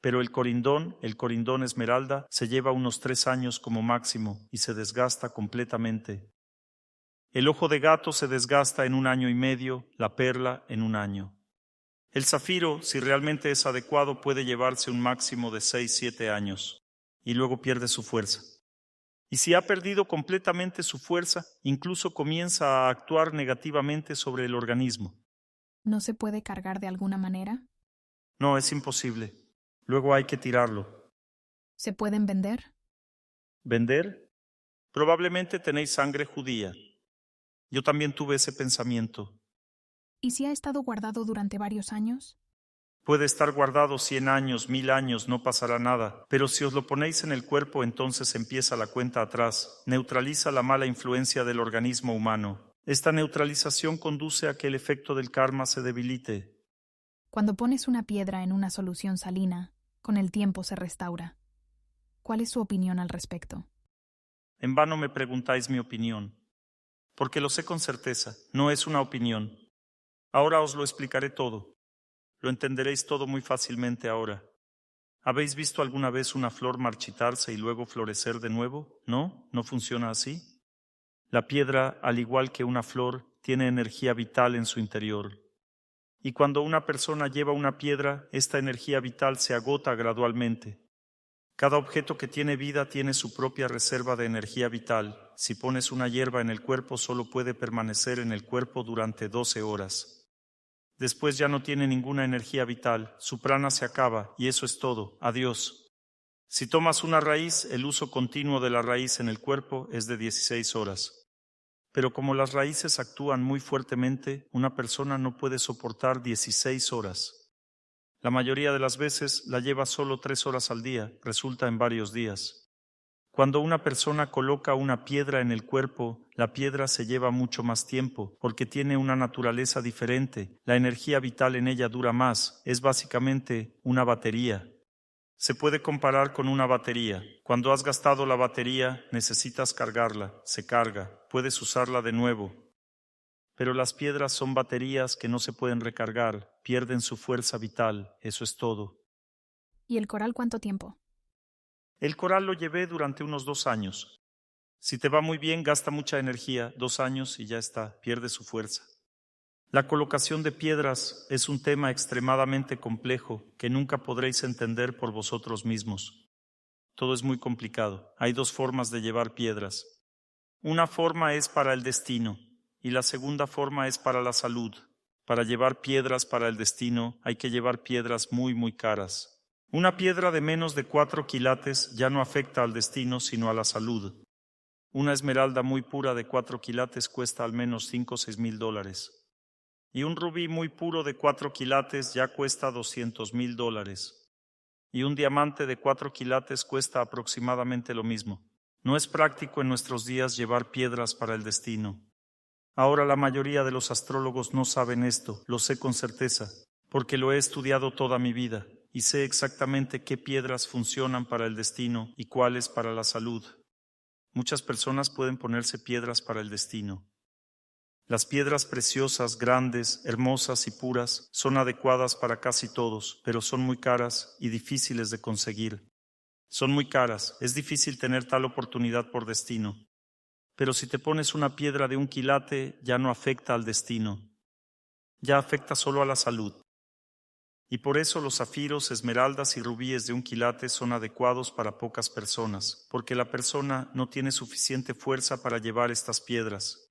Pero el corindón esmeralda, se lleva unos 3 años como máximo y se desgasta completamente. El ojo de gato se desgasta en 1 año y medio, la perla en 1 año. El zafiro, si realmente es adecuado, puede llevarse un máximo de 6-7 años y luego pierde su fuerza. Y si ha perdido completamente su fuerza, incluso comienza a actuar negativamente sobre el organismo. ¿No se puede cargar de alguna manera? No, es imposible. Luego hay que tirarlo. ¿Se pueden vender? ¿Vender? Probablemente tenéis sangre judía. Yo también tuve ese pensamiento. ¿Y si ha estado guardado durante varios años? Puede estar guardado 100 años, 1000 años, no pasará nada. Pero si os lo ponéis en el cuerpo, entonces empieza la cuenta atrás. Neutraliza la mala influencia del organismo humano. Esta neutralización conduce a que el efecto del karma se debilite. Cuando pones una piedra en una solución salina, con el tiempo se restaura. ¿Cuál es su opinión al respecto? En vano me preguntáis mi opinión, porque lo sé con certeza, no es una opinión. Ahora os lo explicaré todo. Lo entenderéis todo muy fácilmente ahora. ¿Habéis visto alguna vez una flor marchitarse y luego florecer de nuevo? ¿No? ¿No funciona así? La piedra, al igual que una flor, tiene energía vital en su interior. Y cuando una persona lleva una piedra, esta energía vital se agota gradualmente. Cada objeto que tiene vida tiene su propia reserva de energía vital. Si pones una hierba en el cuerpo, solo puede permanecer en el cuerpo durante 12 horas. Después ya no tiene ninguna energía vital, su prana se acaba y eso es todo. Adiós. Si tomas una raíz, el uso continuo de la raíz en el cuerpo es de 16 horas. Pero como las raíces actúan muy fuertemente, una persona no puede soportar 16 horas. La mayoría de las veces la lleva solo 3 horas al día, resulta en varios días. Cuando una persona coloca una piedra en el cuerpo, la piedra se lleva mucho más tiempo, porque tiene una naturaleza diferente. La energía vital en ella dura más, es básicamente una batería. Se puede comparar con una batería. Cuando has gastado la batería, necesitas cargarla, se carga, puedes usarla de nuevo. Pero las piedras son baterías que no se pueden recargar, pierden su fuerza vital, eso es todo. ¿Y el coral cuánto tiempo? El coral lo llevé durante unos 2 años. Si te va muy bien, gasta mucha energía, 2 años y ya está, pierde su fuerza. La colocación de piedras es un tema extremadamente complejo que nunca podréis entender por vosotros mismos. Todo es muy complicado. Hay 2 formas de llevar piedras. Una forma es para el destino y la segunda forma es para la salud. Para llevar piedras para el destino hay que llevar piedras muy, muy caras. Una piedra de menos de 4 quilates ya no afecta al destino, sino a la salud. Una esmeralda muy pura de 4 quilates cuesta al menos 5 o 6 mil dólares. Y un rubí muy puro de 4 quilates ya cuesta 200,000 dólares. Y un diamante de 4 quilates cuesta aproximadamente lo mismo. No es práctico en nuestros días llevar piedras para el destino. Ahora la mayoría de los astrólogos no saben esto, lo sé con certeza, porque lo he estudiado toda mi vida. Y sé exactamente qué piedras funcionan para el destino y cuáles para la salud. Muchas personas pueden ponerse piedras para el destino. Las piedras preciosas, grandes, hermosas y puras son adecuadas para casi todos, pero son muy caras y difíciles de conseguir. Son muy caras, es difícil tener tal oportunidad por destino. Pero si te pones una piedra de 1 quilate, ya no afecta al destino. Ya afecta solo a la salud. Y por eso los zafiros, esmeraldas y rubíes de 1 quilate son adecuados para pocas personas, porque la persona no tiene suficiente fuerza para llevar estas piedras.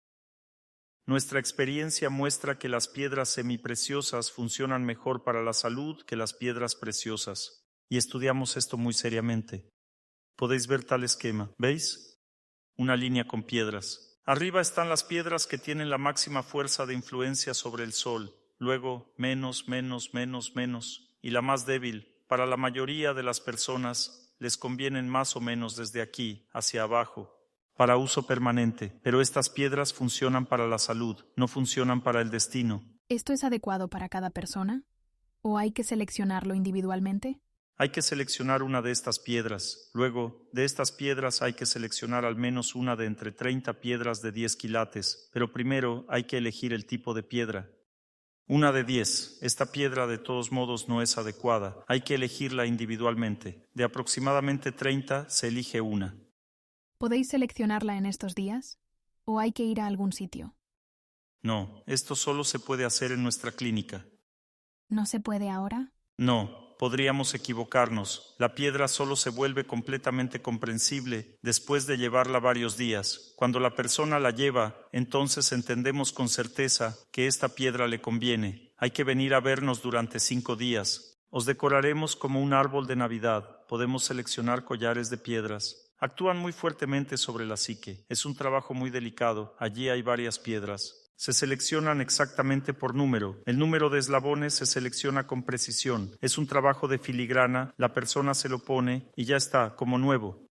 Nuestra experiencia muestra que las piedras semipreciosas funcionan mejor para la salud que las piedras preciosas, y estudiamos esto muy seriamente. Podéis ver tal esquema, ¿veis? Una línea con piedras. Arriba están las piedras que tienen la máxima fuerza de influencia sobre el Sol. Luego, menos, y la más débil, para la mayoría de las personas, les convienen más o menos desde aquí hacia abajo, para uso permanente, pero estas piedras funcionan para la salud, no funcionan para el destino. ¿Esto es adecuado para cada persona? ¿O hay que seleccionarlo individualmente? Hay que seleccionar una de estas piedras. Luego, de estas piedras hay que seleccionar al menos una de entre 30 piedras de 10 quilates, pero primero hay que elegir el tipo de piedra. Una de 10. Esta piedra de todos modos no es adecuada. Hay que elegirla individualmente. De aproximadamente 30 se elige una. ¿Podéis seleccionarla en estos días? ¿O hay que ir a algún sitio? No, esto solo se puede hacer en nuestra clínica. ¿No se puede ahora? No, podríamos equivocarnos. La piedra solo se vuelve completamente comprensible después de llevarla varios días. Cuando la persona la lleva, entonces entendemos con certeza que esta piedra le conviene. Hay que venir a vernos durante 5 días. Os decoraremos como un árbol de Navidad. Podemos seleccionar collares de piedras. Actúan muy fuertemente sobre la psique. Es un trabajo muy delicado. Allí hay varias piedras. Se seleccionan exactamente por número. El número de eslabones se selecciona con precisión. Es un trabajo de filigrana, la persona se lo pone y ya está, como nuevo.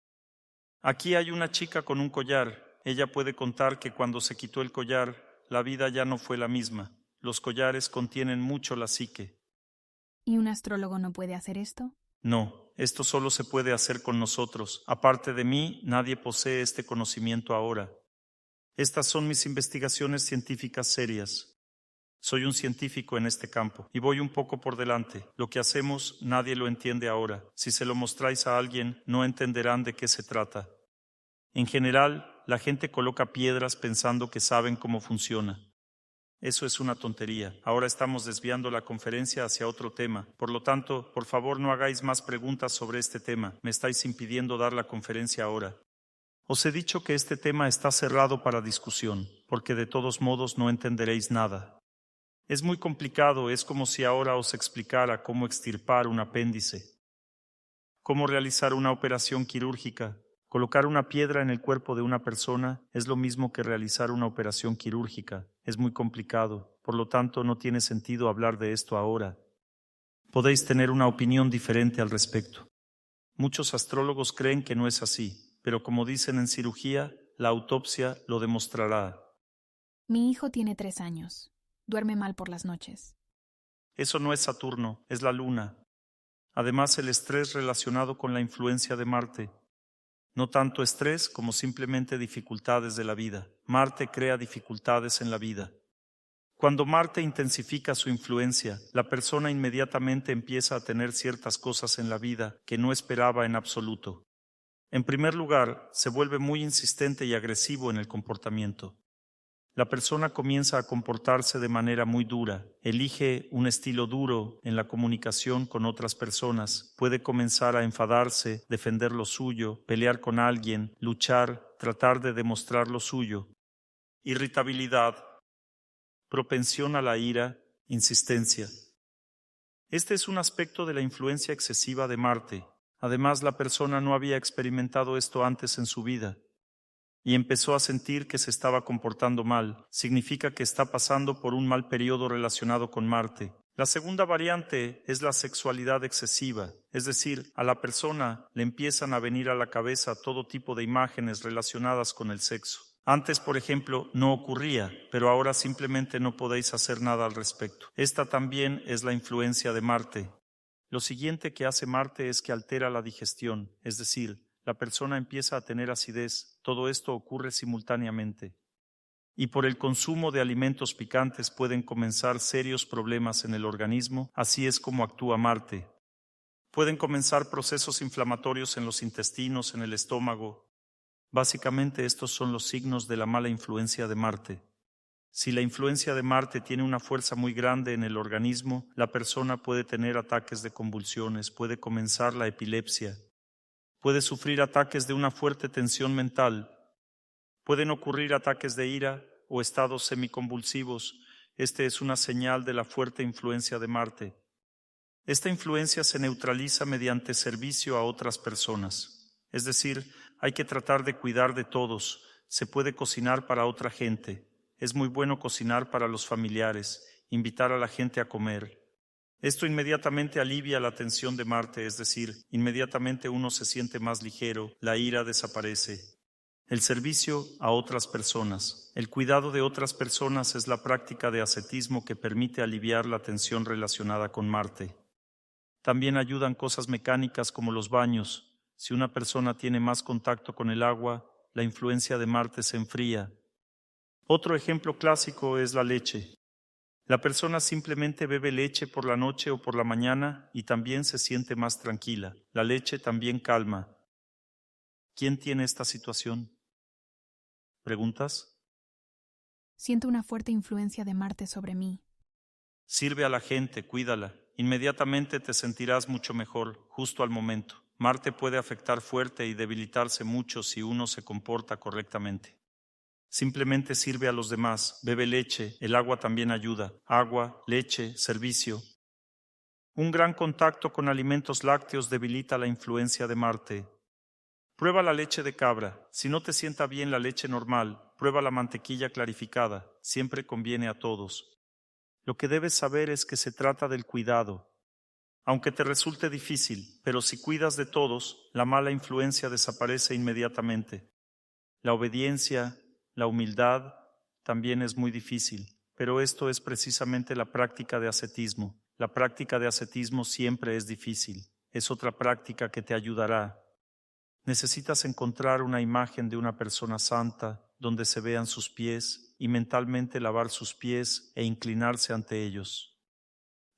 Aquí hay una chica con un collar. Ella puede contar que cuando se quitó el collar, la vida ya no fue la misma. Los collares contienen mucho la psique. ¿Y un astrólogo no puede hacer esto? No, esto solo se puede hacer con nosotros. Aparte de mí, nadie posee este conocimiento ahora. Estas son mis investigaciones científicas serias. Soy un científico en este campo y voy un poco por delante. Lo que hacemos nadie lo entiende ahora. Si se lo mostráis a alguien, no entenderán de qué se trata. En general, la gente coloca piedras pensando que saben cómo funciona. Eso es una tontería. Ahora estamos desviando la conferencia hacia otro tema. Por lo tanto, por favor no hagáis más preguntas sobre este tema. Me estáis impidiendo dar la conferencia ahora. Os he dicho que este tema está cerrado para discusión, porque de todos modos no entenderéis nada. Es muy complicado, es como si ahora os explicara cómo extirpar un apéndice, cómo realizar una operación quirúrgica. Colocar una piedra en el cuerpo de una persona es lo mismo que realizar una operación quirúrgica. Es muy complicado, por lo tanto no tiene sentido hablar de esto ahora. Podéis tener una opinión diferente al respecto. Muchos astrólogos creen que no es así, pero como dicen en cirugía, la autopsia lo demostrará. Mi hijo tiene 3 años. Duerme mal por las noches. Eso no es Saturno, es la Luna. Además, el estrés relacionado con la influencia de Marte. No tanto estrés como simplemente dificultades de la vida. Marte crea dificultades en la vida. Cuando Marte intensifica su influencia, la persona inmediatamente empieza a tener ciertas cosas en la vida que no esperaba en absoluto. En primer lugar, se vuelve muy insistente y agresivo en el comportamiento. La persona comienza a comportarse de manera muy dura, elige un estilo duro en la comunicación con otras personas, puede comenzar a enfadarse, defender lo suyo, pelear con alguien, luchar, tratar de demostrar lo suyo. Irritabilidad, propensión a la ira, insistencia. Este es un aspecto de la influencia excesiva de Marte. Además, la persona no había experimentado esto antes en su vida y empezó a sentir que se estaba comportando mal. Significa que está pasando por un mal periodo relacionado con Marte. La segunda variante es la sexualidad excesiva, es decir, a la persona le empiezan a venir a la cabeza todo tipo de imágenes relacionadas con el sexo. Antes, por ejemplo, no ocurría, pero ahora simplemente no podéis hacer nada al respecto. Esta también es la influencia de Marte. Lo siguiente que hace Marte es que altera la digestión, es decir, la persona empieza a tener acidez. Todo esto ocurre simultáneamente. Y por el consumo de alimentos picantes pueden comenzar serios problemas en el organismo. Así es como actúa Marte. Pueden comenzar procesos inflamatorios en los intestinos, en el estómago. Básicamente estos son los signos de la mala influencia de Marte. Si la influencia de Marte tiene una fuerza muy grande en el organismo, la persona puede tener ataques de convulsiones, puede comenzar la epilepsia, puede sufrir ataques de una fuerte tensión mental, pueden ocurrir ataques de ira o estados semiconvulsivos. Este es una señal de la fuerte influencia de Marte. Esta influencia se neutraliza mediante servicio a otras personas. Es decir, hay que tratar de cuidar de todos. Se puede cocinar para otra gente. Es muy bueno cocinar para los familiares, invitar a la gente a comer. Esto inmediatamente alivia la tensión de Marte, es decir, inmediatamente uno se siente más ligero, la ira desaparece. El servicio a otras personas. El cuidado de otras personas es la práctica de ascetismo que permite aliviar la tensión relacionada con Marte. También ayudan cosas mecánicas como los baños. Si una persona tiene más contacto con el agua, la influencia de Marte se enfría. Otro ejemplo clásico es la leche. La persona simplemente bebe leche por la noche o por la mañana y también se siente más tranquila. La leche también calma. ¿Quién tiene esta situación? ¿Preguntas? Siento una fuerte influencia de Marte sobre mí. Sirve a la gente, cuídala. Inmediatamente te sentirás mucho mejor, justo al momento. Marte puede afectar fuerte y debilitarse mucho si uno se comporta correctamente. Simplemente sirve a los demás, bebe leche, el agua también ayuda. Agua, leche, servicio. Un gran contacto con alimentos lácteos debilita la influencia de Marte. Prueba la leche de cabra. Si no te sienta bien la leche normal, prueba la mantequilla clarificada. Siempre conviene a todos. Lo que debes saber es que se trata del cuidado. Aunque te resulte difícil, pero si cuidas de todos, la mala influencia desaparece inmediatamente. La obediencia, la humildad, también es muy difícil, pero esto es precisamente la práctica de ascetismo. La práctica de ascetismo siempre es difícil. Es otra práctica que te ayudará. Necesitas encontrar una imagen de una persona santa donde se vean sus pies y mentalmente lavar sus pies e inclinarse ante ellos.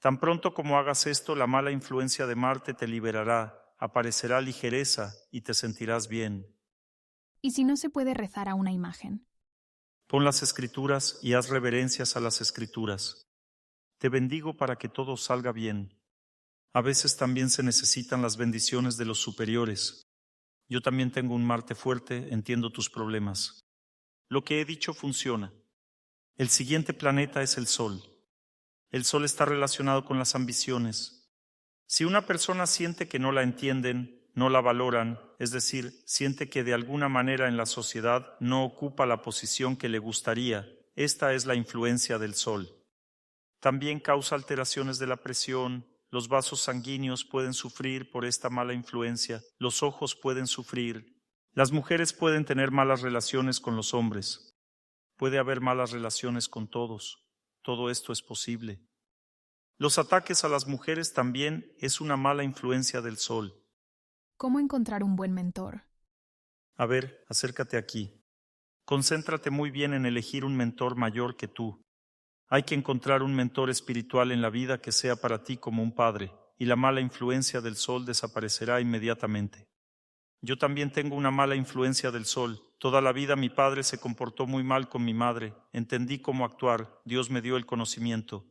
Tan pronto como hagas esto, la mala influencia de Marte te liberará, aparecerá ligereza y te sentirás bien. ¿Y si no se puede rezar a una imagen? Pon las escrituras y haz reverencias a las escrituras. Te bendigo para que todo salga bien. A veces también se necesitan las bendiciones de los superiores. Yo también tengo un Marte fuerte, entiendo tus problemas. Lo que he dicho funciona. El siguiente planeta es el Sol. El Sol está relacionado con las ambiciones. Si una persona siente que no la entienden, no la valoran, es decir, siente que de alguna manera en la sociedad no ocupa la posición que le gustaría, esta es la influencia del Sol. También causa alteraciones de la presión, los vasos sanguíneos pueden sufrir por esta mala influencia, los ojos pueden sufrir, las mujeres pueden tener malas relaciones con los hombres, puede haber malas relaciones con todos, todo esto es posible. Los ataques a las mujeres también es una mala influencia del Sol. ¿Cómo encontrar un buen mentor? A ver, acércate aquí. Concéntrate muy bien en elegir un mentor mayor que tú. Hay que encontrar un mentor espiritual en la vida que sea para ti como un padre, y la mala influencia del Sol desaparecerá inmediatamente. Yo también tengo una mala influencia del Sol. Toda la vida mi padre se comportó muy mal con mi madre. Entendí cómo actuar. Dios me dio el conocimiento.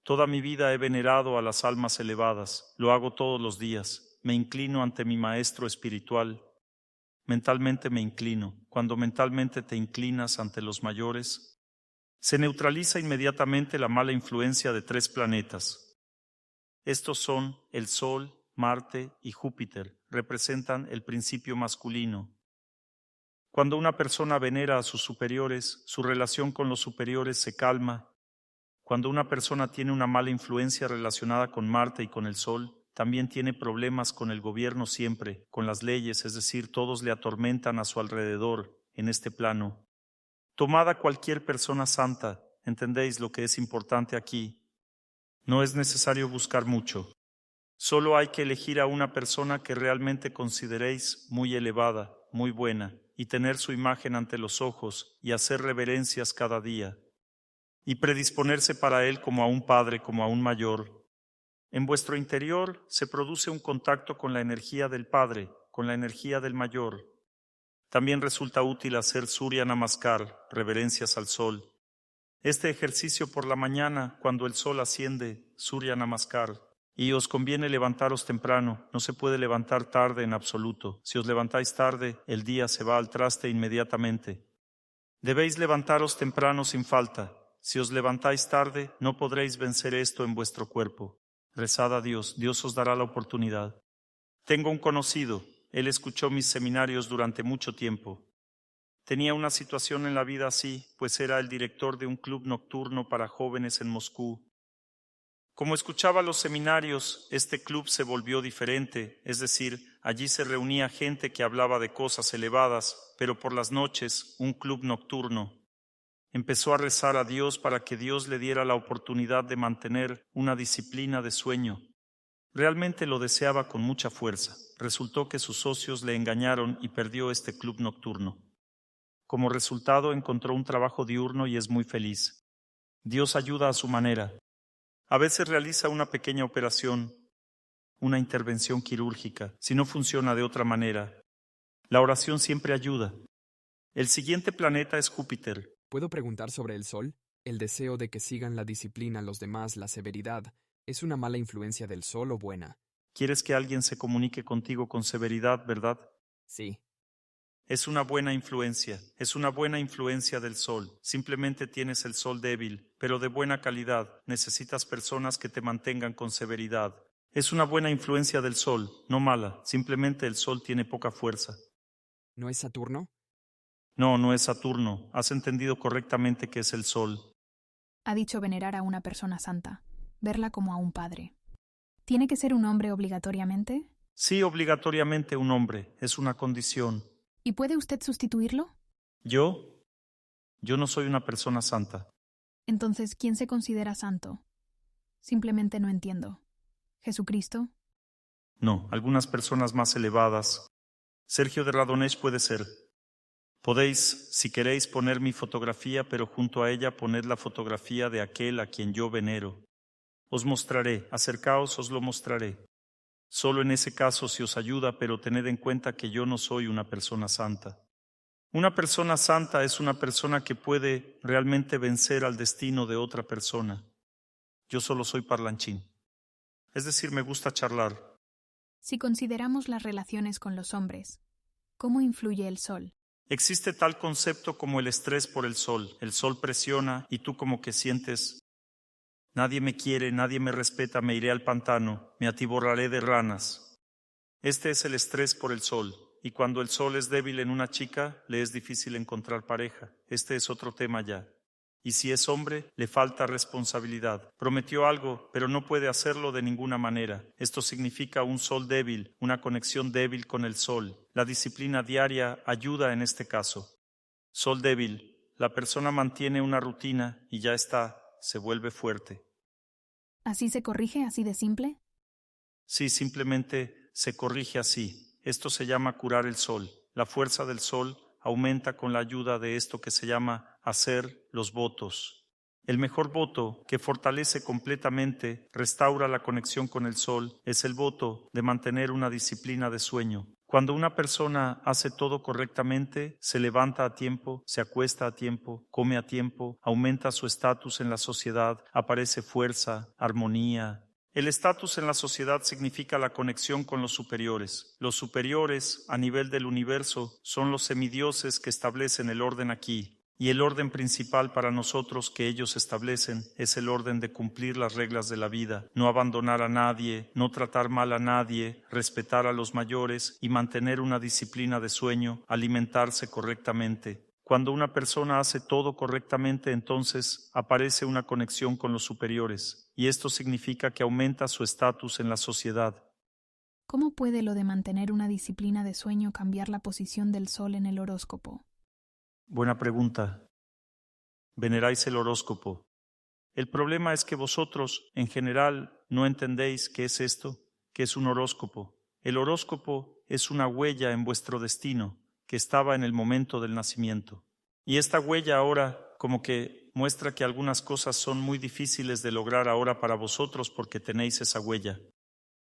Toda mi vida he venerado a las almas elevadas. Lo hago todos los días. Me inclino ante mi maestro espiritual. Mentalmente me inclino. Cuando mentalmente te inclinas ante los mayores, se neutraliza inmediatamente la mala influencia de 3 planetas. Estos son el Sol, Marte y Júpiter. Representan el principio masculino. Cuando una persona venera a sus superiores, su relación con los superiores se calma. Cuando una persona tiene una mala influencia relacionada con Marte y con el Sol, también tiene problemas con el gobierno siempre, con las leyes, es decir, todos le atormentan a su alrededor en este plano. Tomad a cualquier persona santa, ¿entendéis lo que es importante aquí? No es necesario buscar mucho. Solo hay que elegir a una persona que realmente consideréis muy elevada, muy buena, y tener su imagen ante los ojos y hacer reverencias cada día, y predisponerse para él como a un padre, como a un mayor. En vuestro interior se produce un contacto con la energía del Padre, con la energía del mayor. También resulta útil hacer Surya Namaskar, reverencias al sol. Este ejercicio por la mañana, cuando el sol asciende, Surya Namaskar. Y os conviene levantaros temprano, no se puede levantar tarde en absoluto. Si os levantáis tarde, el día se va al traste inmediatamente. Debéis levantaros temprano sin falta. Si os levantáis tarde, no podréis vencer esto en vuestro cuerpo. Rezad a Dios, Dios os dará la oportunidad. Tengo un conocido, él escuchó mis seminarios durante mucho tiempo. Tenía una situación en la vida así, pues era el director de un club nocturno para jóvenes en Moscú. Como escuchaba los seminarios, este club se volvió diferente, es decir, allí se reunía gente que hablaba de cosas elevadas, pero por las noches, un club nocturno. Empezó a rezar a Dios para que Dios le diera la oportunidad de mantener una disciplina de sueño. Realmente lo deseaba con mucha fuerza. Resultó que sus socios le engañaron y perdió este club nocturno. Como resultado, encontró un trabajo diurno y es muy feliz. Dios ayuda a su manera. A veces realiza una pequeña operación, una intervención quirúrgica, si no funciona de otra manera. La oración siempre ayuda. El siguiente planeta es Júpiter. ¿Puedo preguntar sobre el Sol? El deseo de que sigan la disciplina los demás, la severidad, ¿es una mala influencia del Sol o buena? ¿Quieres que alguien se comunique contigo con severidad, verdad? Sí. Es una buena influencia del Sol. Simplemente tienes el Sol débil, pero de buena calidad. Necesitas personas que te mantengan con severidad. Es una buena influencia del Sol, no mala. Simplemente el Sol tiene poca fuerza. ¿No es Saturno? No, no es Saturno. Has entendido correctamente que es el Sol. Ha dicho venerar a una persona santa, verla como a un padre. ¿Tiene que ser un hombre obligatoriamente? Sí, obligatoriamente un hombre. Es una condición. ¿Y puede usted sustituirlo? ¿Yo? Yo no soy una persona santa. Entonces, ¿quién se considera santo? Simplemente no entiendo. ¿Jesucristo? No, algunas personas más elevadas. Sergio de Radonech puede ser. Podéis, si queréis, poner mi fotografía, pero junto a ella poned la fotografía de aquel a quien yo venero. Os mostraré, acercaos, os lo mostraré. Solo en ese caso si os ayuda, pero tened en cuenta que yo no soy una persona santa. Una persona santa es una persona que puede realmente vencer al destino de otra persona. Yo solo soy parlanchín. Es decir, me gusta charlar. Si consideramos las relaciones con los hombres, ¿cómo influye el sol? Existe tal concepto como el estrés por el sol. El sol presiona y tú como que sientes, nadie me quiere, nadie me respeta, me iré al pantano, me atiborraré de ranas. Este es el estrés por el sol. Y cuando el sol es débil en una chica, le es difícil encontrar pareja. Este es otro tema ya. Y si es hombre, le falta responsabilidad. Prometió algo, pero no puede hacerlo de ninguna manera. Esto significa un sol débil, una conexión débil con el sol. La disciplina diaria ayuda en este caso. Sol débil. La persona mantiene una rutina y ya está, se vuelve fuerte. ¿Así se corrige, así de simple? Sí, simplemente se corrige así. Esto se llama curar el sol. La fuerza del sol aumenta con la ayuda de esto que se llama hacer los votos. El mejor voto, que fortalece completamente, restaura la conexión con el sol, es el voto de mantener una disciplina de sueño. Cuando una persona hace todo correctamente, se levanta a tiempo, se acuesta a tiempo, come a tiempo, aumenta su estatus en la sociedad, aparece fuerza, armonía. El estatus en la sociedad significa la conexión con los superiores. Los superiores, a nivel del universo, son los semidioses que establecen el orden aquí. Y el orden principal para nosotros que ellos establecen es el orden de cumplir las reglas de la vida, no abandonar a nadie, no tratar mal a nadie, respetar a los mayores y mantener una disciplina de sueño, alimentarse correctamente. Cuando una persona hace todo correctamente, entonces aparece una conexión con los superiores, y esto significa que aumenta su estatus en la sociedad. ¿Cómo puede lo de mantener una disciplina de sueño cambiar la posición del sol en el horóscopo? Buena pregunta. Veneráis el horóscopo. El problema es que vosotros, en general, no entendéis qué es esto, qué es un horóscopo. El horóscopo es una huella en vuestro destino que estaba en el momento del nacimiento. Y esta huella ahora como que muestra que algunas cosas son muy difíciles de lograr ahora para vosotros porque tenéis esa huella.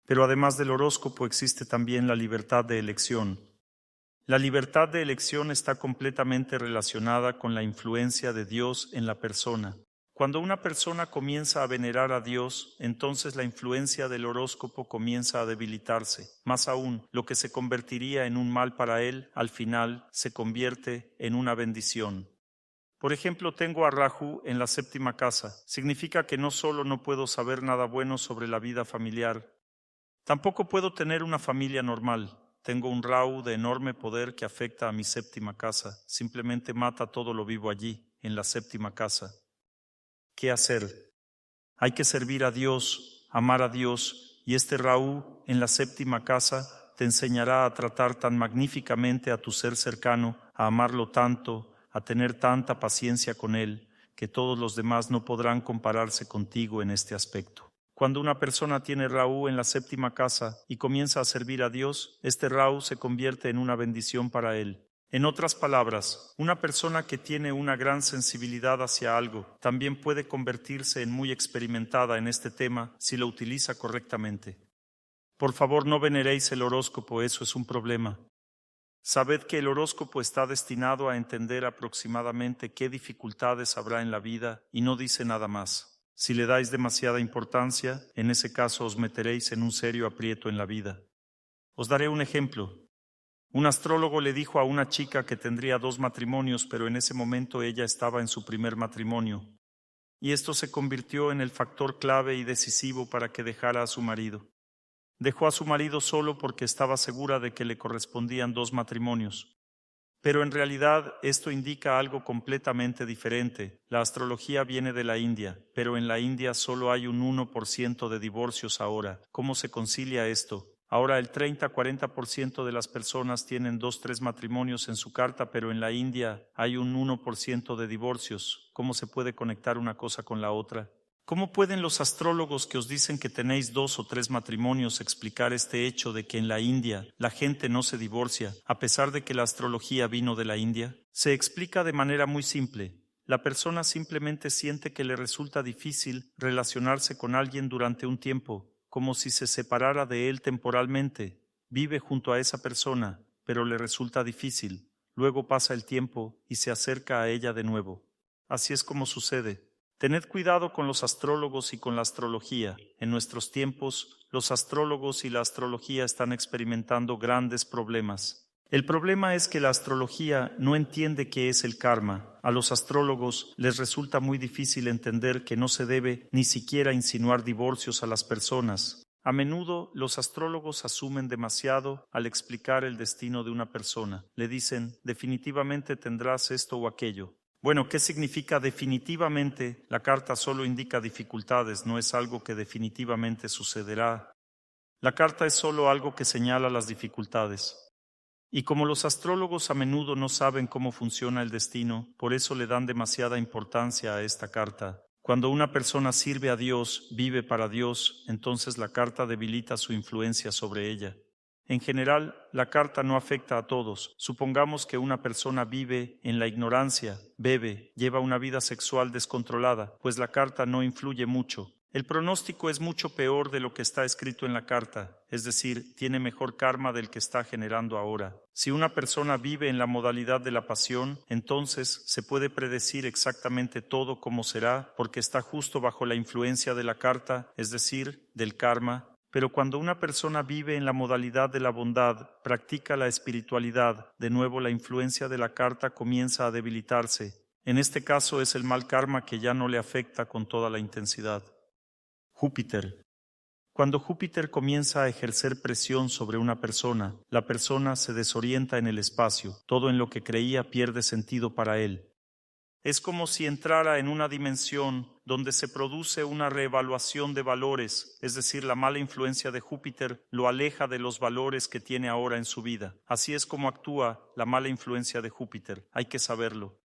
Pero además del horóscopo existe también la libertad de elección. La libertad de elección está completamente relacionada con la influencia de Dios en la persona. Cuando una persona comienza a venerar a Dios, entonces la influencia del horóscopo comienza a debilitarse. Más aún, lo que se convertiría en un mal para él, al final se convierte en una bendición. Por ejemplo, tengo a Rahu en la 7ª casa. Significa que no solo no puedo saber nada bueno sobre la vida familiar, tampoco puedo tener una familia normal. Tengo un Rahu de enorme poder que afecta a mi 7ª casa. Simplemente mata todo lo vivo allí, en la 7ª casa. ¿Qué hacer? Hay que servir a Dios, amar a Dios, y este Rahu en la 7ª casa te enseñará a tratar tan magníficamente a tu ser cercano, a amarlo tanto, a tener tanta paciencia con él, que todos los demás no podrán compararse contigo en este aspecto. Cuando una persona tiene Rahu en la 7ª casa y comienza a servir a Dios, este Rahu se convierte en una bendición para él. En otras palabras, una persona que tiene una gran sensibilidad hacia algo también puede convertirse en muy experimentada en este tema si lo utiliza correctamente. Por favor, no veneréis el horóscopo, eso es un problema. Sabed que el horóscopo está destinado a entender aproximadamente qué dificultades habrá en la vida y no dice nada más. Si le dais demasiada importancia, en ese caso os meteréis en un serio aprieto en la vida. Os daré un ejemplo. Un astrólogo le dijo a una chica que tendría 2 matrimonios, pero en ese momento ella estaba en su primer matrimonio. Y esto se convirtió en el factor clave y decisivo para que dejara a su marido. Dejó a su marido solo porque estaba segura de que le correspondían 2 matrimonios. Pero en realidad esto indica algo completamente diferente. La astrología viene de la India, pero en la India solo hay un 1% de divorcios ahora. ¿Cómo se concilia esto? Ahora el 30-40% de las personas tienen 2-3 matrimonios en su carta, pero en la India hay un 1% de divorcios. ¿Cómo se puede conectar una cosa con la otra? ¿Cómo pueden los astrólogos que os dicen que tenéis 2 o 3 matrimonios explicar este hecho de que en la India la gente no se divorcia, a pesar de que la astrología vino de la India? Se explica de manera muy simple. La persona simplemente siente que le resulta difícil relacionarse con alguien durante un tiempo, como si se separara de él temporalmente. Vive junto a esa persona, pero le resulta difícil. Luego pasa el tiempo y se acerca a ella de nuevo. Así es como sucede. Tened cuidado con los astrólogos y con la astrología. En nuestros tiempos, los astrólogos y la astrología están experimentando grandes problemas. El problema es que la astrología no entiende qué es el karma. A los astrólogos les resulta muy difícil entender que no se debe ni siquiera insinuar divorcios a las personas. A menudo los astrólogos asumen demasiado al explicar el destino de una persona. Le dicen, definitivamente tendrás esto o aquello. Bueno, ¿qué significa definitivamente? La carta solo indica dificultades, no es algo que definitivamente sucederá. La carta es solo algo que señala las dificultades. Y como los astrólogos a menudo no saben cómo funciona el destino, por eso le dan demasiada importancia a esta carta. Cuando una persona sirve a Dios, vive para Dios, entonces la carta debilita su influencia sobre ella. En general, la carta no afecta a todos. Supongamos que una persona vive en la ignorancia, bebe, lleva una vida sexual descontrolada, pues la carta no influye mucho. El pronóstico es mucho peor de lo que está escrito en la carta, es decir, tiene mejor karma del que está generando ahora. Si una persona vive en la modalidad de la pasión, entonces se puede predecir exactamente todo cómo será, porque está justo bajo la influencia de la carta, es decir, del karma. Pero cuando una persona vive en la modalidad de la bondad, practica la espiritualidad, de nuevo la influencia de la carta comienza a debilitarse. En este caso es el mal karma que ya no le afecta con toda la intensidad. Júpiter. Cuando Júpiter comienza a ejercer presión sobre una persona, la persona se desorienta en el espacio, todo en lo que creía pierde sentido para él. Es como si entrara en una dimensión donde se produce una reevaluación de valores, es decir, la mala influencia de Júpiter lo aleja de los valores que tiene ahora en su vida. Así es como actúa la mala influencia de Júpiter, hay que saberlo.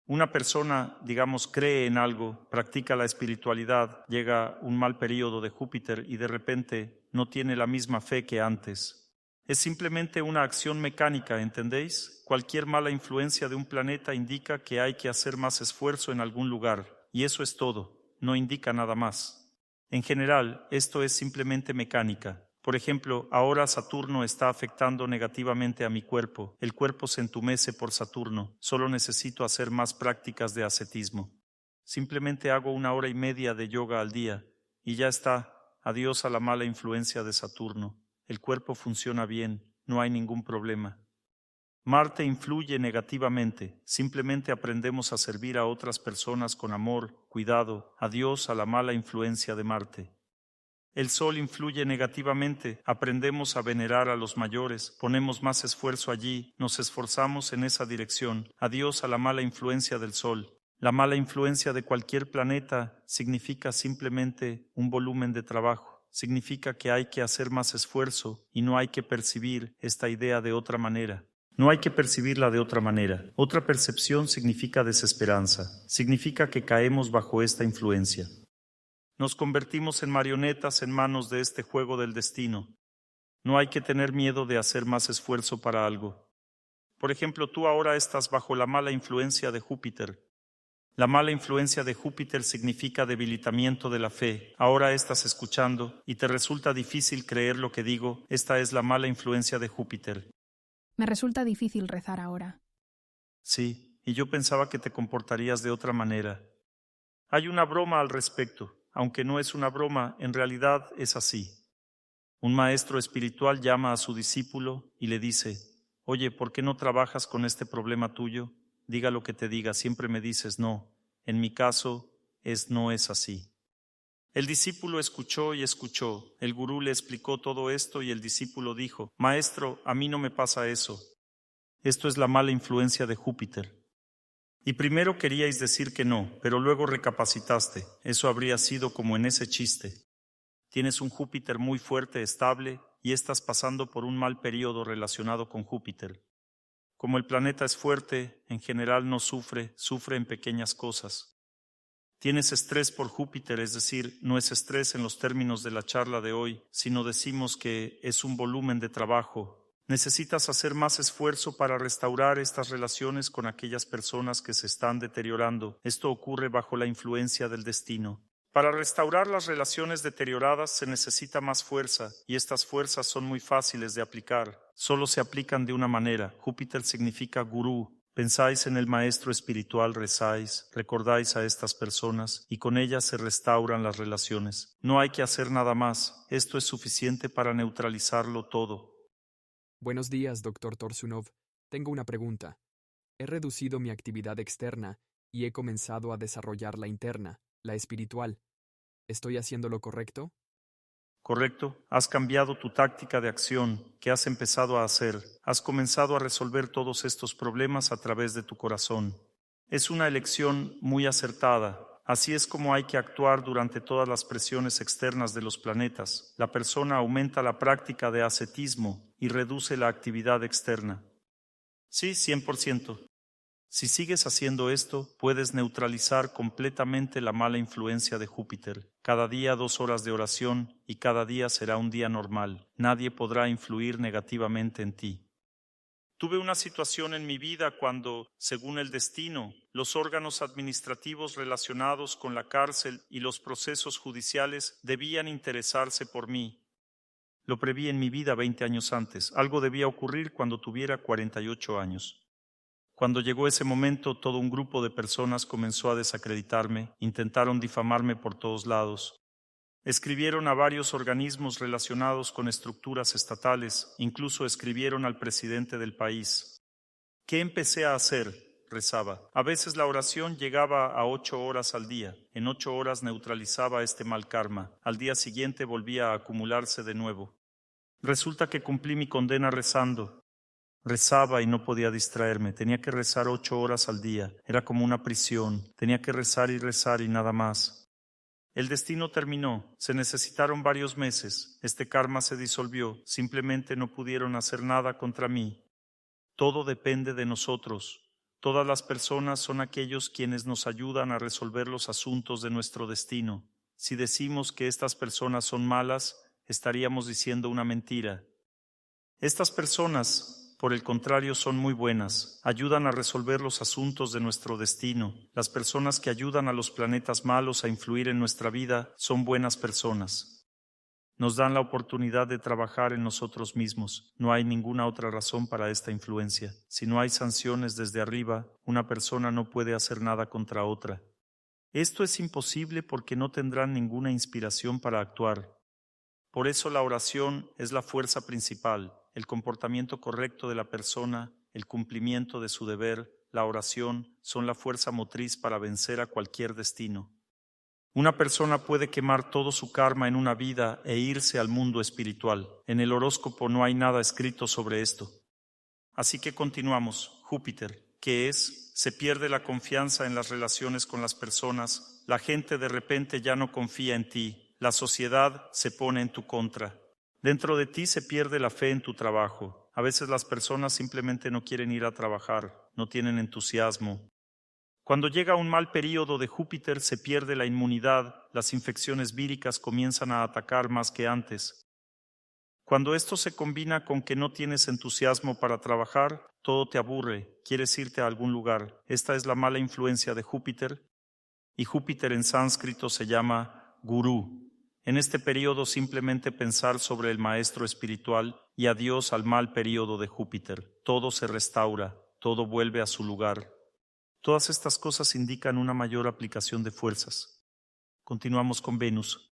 Una persona, digamos, cree en algo, practica la espiritualidad, llega un mal periodo de Júpiter y de repente no tiene la misma fe que antes. Es simplemente una acción mecánica, ¿entendéis? Cualquier mala influencia de un planeta indica que hay que hacer más esfuerzo en algún lugar, y eso es todo, no indica nada más. En general, esto es simplemente mecánica. Por ejemplo, ahora Saturno está afectando negativamente a mi cuerpo. El cuerpo se entumece por Saturno. Solo necesito hacer más prácticas de ascetismo. Simplemente hago 1 hora y media de yoga al día y ya está. Adiós a la mala influencia de Saturno. El cuerpo funciona bien, no hay ningún problema. Marte influye negativamente. Simplemente aprendemos a servir a otras personas con amor, cuidado. Adiós a la mala influencia de Marte. El Sol influye negativamente, aprendemos a venerar a los mayores, ponemos más esfuerzo allí, nos esforzamos en esa dirección. Adiós a la mala influencia del Sol. La mala influencia de cualquier planeta significa simplemente un volumen de trabajo. Significa que hay que hacer más esfuerzo y no hay que percibir esta idea de otra manera. No hay que percibirla de otra manera. Otra percepción significa desesperanza. Significa que caemos bajo esta influencia. Nos convertimos en marionetas en manos de este juego del destino. No hay que tener miedo de hacer más esfuerzo para algo. Por ejemplo, tú ahora estás bajo la mala influencia de Júpiter. La mala influencia de Júpiter significa debilitamiento de la fe. Ahora estás escuchando y te resulta difícil creer lo que digo. Esta es la mala influencia de Júpiter. Me resulta difícil rezar ahora. Sí, y yo pensaba que te comportarías de otra manera. Hay una broma al respecto. Aunque no es una broma, en realidad es así. Un maestro espiritual llama a su discípulo y le dice, oye, ¿por qué no trabajas con este problema tuyo? Diga lo que te diga, siempre me dices no. En mi caso, no es así. El discípulo escuchó y escuchó. El gurú le explicó todo esto y el discípulo dijo, maestro, a mí no me pasa eso. Esto es la mala influencia de Júpiter. Y primero queríais decir que no, pero luego recapacitaste. Eso habría sido como en ese chiste. Tienes un Júpiter muy fuerte, estable, y estás pasando por un mal periodo relacionado con Júpiter. Como el planeta es fuerte, en general no sufre en pequeñas cosas. Tienes estrés por Júpiter, es decir, no es estrés en los términos de la charla de hoy, sino decimos que es un volumen de trabajo. Necesitas hacer más esfuerzo para restaurar estas relaciones con aquellas personas que se están deteriorando. Esto ocurre bajo la influencia del destino. Para restaurar las relaciones deterioradas se necesita más fuerza, y estas fuerzas son muy fáciles de aplicar. Solo se aplican de una manera. Júpiter significa gurú. Pensáis en el maestro espiritual, rezáis, recordáis a estas personas y con ellas se restauran las relaciones. No hay que hacer nada más. Esto es suficiente para neutralizarlo todo. Buenos días, Dr. Torsunov. Tengo una pregunta. He reducido mi actividad externa y he comenzado a desarrollar la interna, la espiritual. ¿Estoy haciendo lo correcto? Correcto. Has cambiado tu táctica de acción. ¿Qué has empezado a hacer? Has comenzado a resolver todos estos problemas a través de tu corazón. Es una elección muy acertada. Así es como hay que actuar durante todas las presiones externas de los planetas. La persona aumenta la práctica de ascetismo y reduce la actividad externa. Sí, 100%. Si sigues haciendo esto, puedes neutralizar completamente la mala influencia de Júpiter. Cada día 2 horas de oración y cada día será un día normal. Nadie podrá influir negativamente en ti. Tuve una situación en mi vida cuando, según el destino, los órganos administrativos relacionados con la cárcel y los procesos judiciales debían interesarse por mí. Lo preví en mi vida 20 años antes. Algo debía ocurrir cuando tuviera 48 años. Cuando llegó ese momento, todo un grupo de personas comenzó a desacreditarme, intentaron difamarme por todos lados. Escribieron a varios organismos relacionados con estructuras estatales, incluso escribieron al presidente del país. ¿Qué empecé a hacer? Rezaba. A veces la oración llegaba a 8 horas al día. En 8 horas neutralizaba este mal karma. Al día siguiente volvía a acumularse de nuevo. Resulta que cumplí mi condena rezando. Rezaba y no podía distraerme. Tenía que rezar 8 horas al día. Era como una prisión. Tenía que rezar y nada más. El destino terminó. Se necesitaron varios meses. Este karma se disolvió. Simplemente no pudieron hacer nada contra mí. Todo depende de nosotros. Todas las personas son aquellos quienes nos ayudan a resolver los asuntos de nuestro destino. Si decimos que estas personas son malas, estaríamos diciendo una mentira. Estas personas, por el contrario, son muy buenas. Ayudan a resolver los asuntos de nuestro destino. Las personas que ayudan a los planetas malos a influir en nuestra vida son buenas personas. Nos dan la oportunidad de trabajar en nosotros mismos. No hay ninguna otra razón para esta influencia. Si no hay sanciones desde arriba, una persona no puede hacer nada contra otra. Esto es imposible porque no tendrán ninguna inspiración para actuar. Por eso la oración es la fuerza principal. El comportamiento correcto de la persona, el cumplimiento de su deber, la oración son la fuerza motriz para vencer a cualquier destino. Una persona puede quemar todo su karma en una vida e irse al mundo espiritual. En el horóscopo no hay nada escrito sobre esto. Así que continuamos. Júpiter, ¿qué es? Se pierde la confianza en las relaciones con las personas. La gente de repente ya no confía en ti. La sociedad se pone en tu contra. Dentro de ti se pierde la fe en tu trabajo. A veces las personas simplemente no quieren ir a trabajar, no tienen entusiasmo. Cuando llega un mal período de Júpiter se pierde la inmunidad, las infecciones víricas comienzan a atacar más que antes. Cuando esto se combina con que no tienes entusiasmo para trabajar, todo te aburre, quieres irte a algún lugar. Esta es la mala influencia de Júpiter, y Júpiter en sánscrito se llama Gurú. En este período simplemente pensar sobre el maestro espiritual y adiós al mal período de Júpiter. Todo se restaura, todo vuelve a su lugar. Todas estas cosas indican una mayor aplicación de fuerzas. Continuamos con Venus.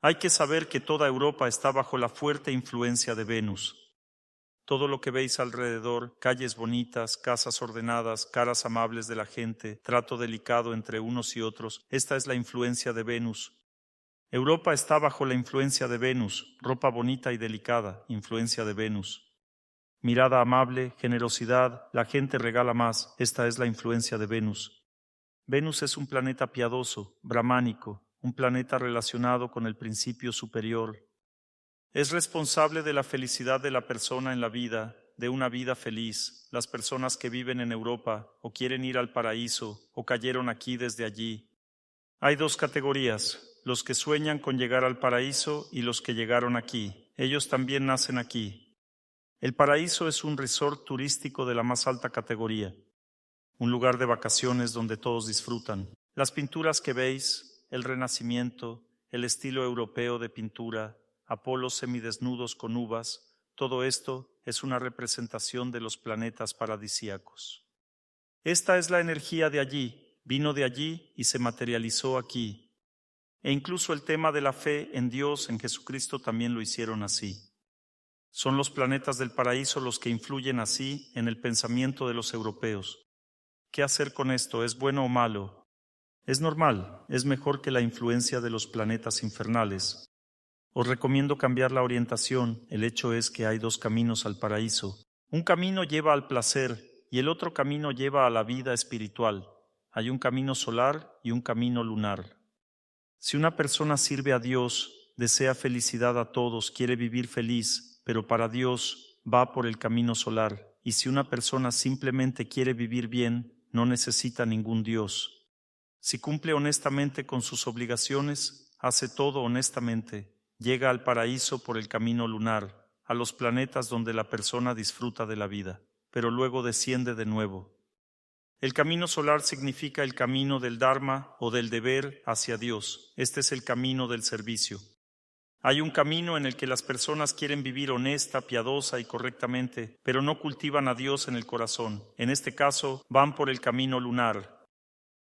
Hay que saber que toda Europa está bajo la fuerte influencia de Venus. Todo lo que veis alrededor, calles bonitas, casas ordenadas, caras amables de la gente, trato delicado entre unos y otros, esta es la influencia de Venus. Europa está bajo la influencia de Venus, ropa bonita y delicada, influencia de Venus. Mirada amable, generosidad, la gente regala más, esta es la influencia de Venus. Venus es un planeta piadoso, brahmánico, un planeta relacionado con el principio superior. Es responsable de la felicidad de la persona en la vida, de una vida feliz, las personas que viven en Europa o quieren ir al paraíso o cayeron aquí desde allí. Hay dos categorías, los que sueñan con llegar al paraíso y los que llegaron aquí. Ellos también nacen aquí. El paraíso es un resort turístico de la más alta categoría, un lugar de vacaciones donde todos disfrutan. Las pinturas que veis, el Renacimiento, el estilo europeo de pintura, Apolos semidesnudos con uvas, todo esto es una representación de los planetas paradisíacos. Esta es la energía de allí, vino de allí y se materializó aquí. E incluso el tema de la fe en Dios, en Jesucristo, también lo hicieron así. Son los planetas del paraíso los que influyen así en el pensamiento de los europeos. ¿Qué hacer con esto? ¿Es bueno o malo? Es normal, es mejor que la influencia de los planetas infernales. Os recomiendo cambiar la orientación. El hecho es que hay dos caminos al paraíso. Un camino lleva al placer y el otro camino lleva a la vida espiritual. Hay un camino solar y un camino lunar. Si una persona sirve a Dios, desea felicidad a todos, quiere vivir feliz, pero para Dios va por el camino solar. Y si una persona simplemente quiere vivir bien, no necesita ningún Dios. Si cumple honestamente con sus obligaciones, hace todo honestamente, llega al paraíso por el camino lunar, a los planetas donde la persona disfruta de la vida, pero luego desciende de nuevo. El camino solar significa el camino del Dharma o del deber hacia Dios. Este es el camino del servicio. Hay un camino en el que las personas quieren vivir honesta, piadosa y correctamente, pero no cultivan a Dios en el corazón. En este caso, van por el camino lunar.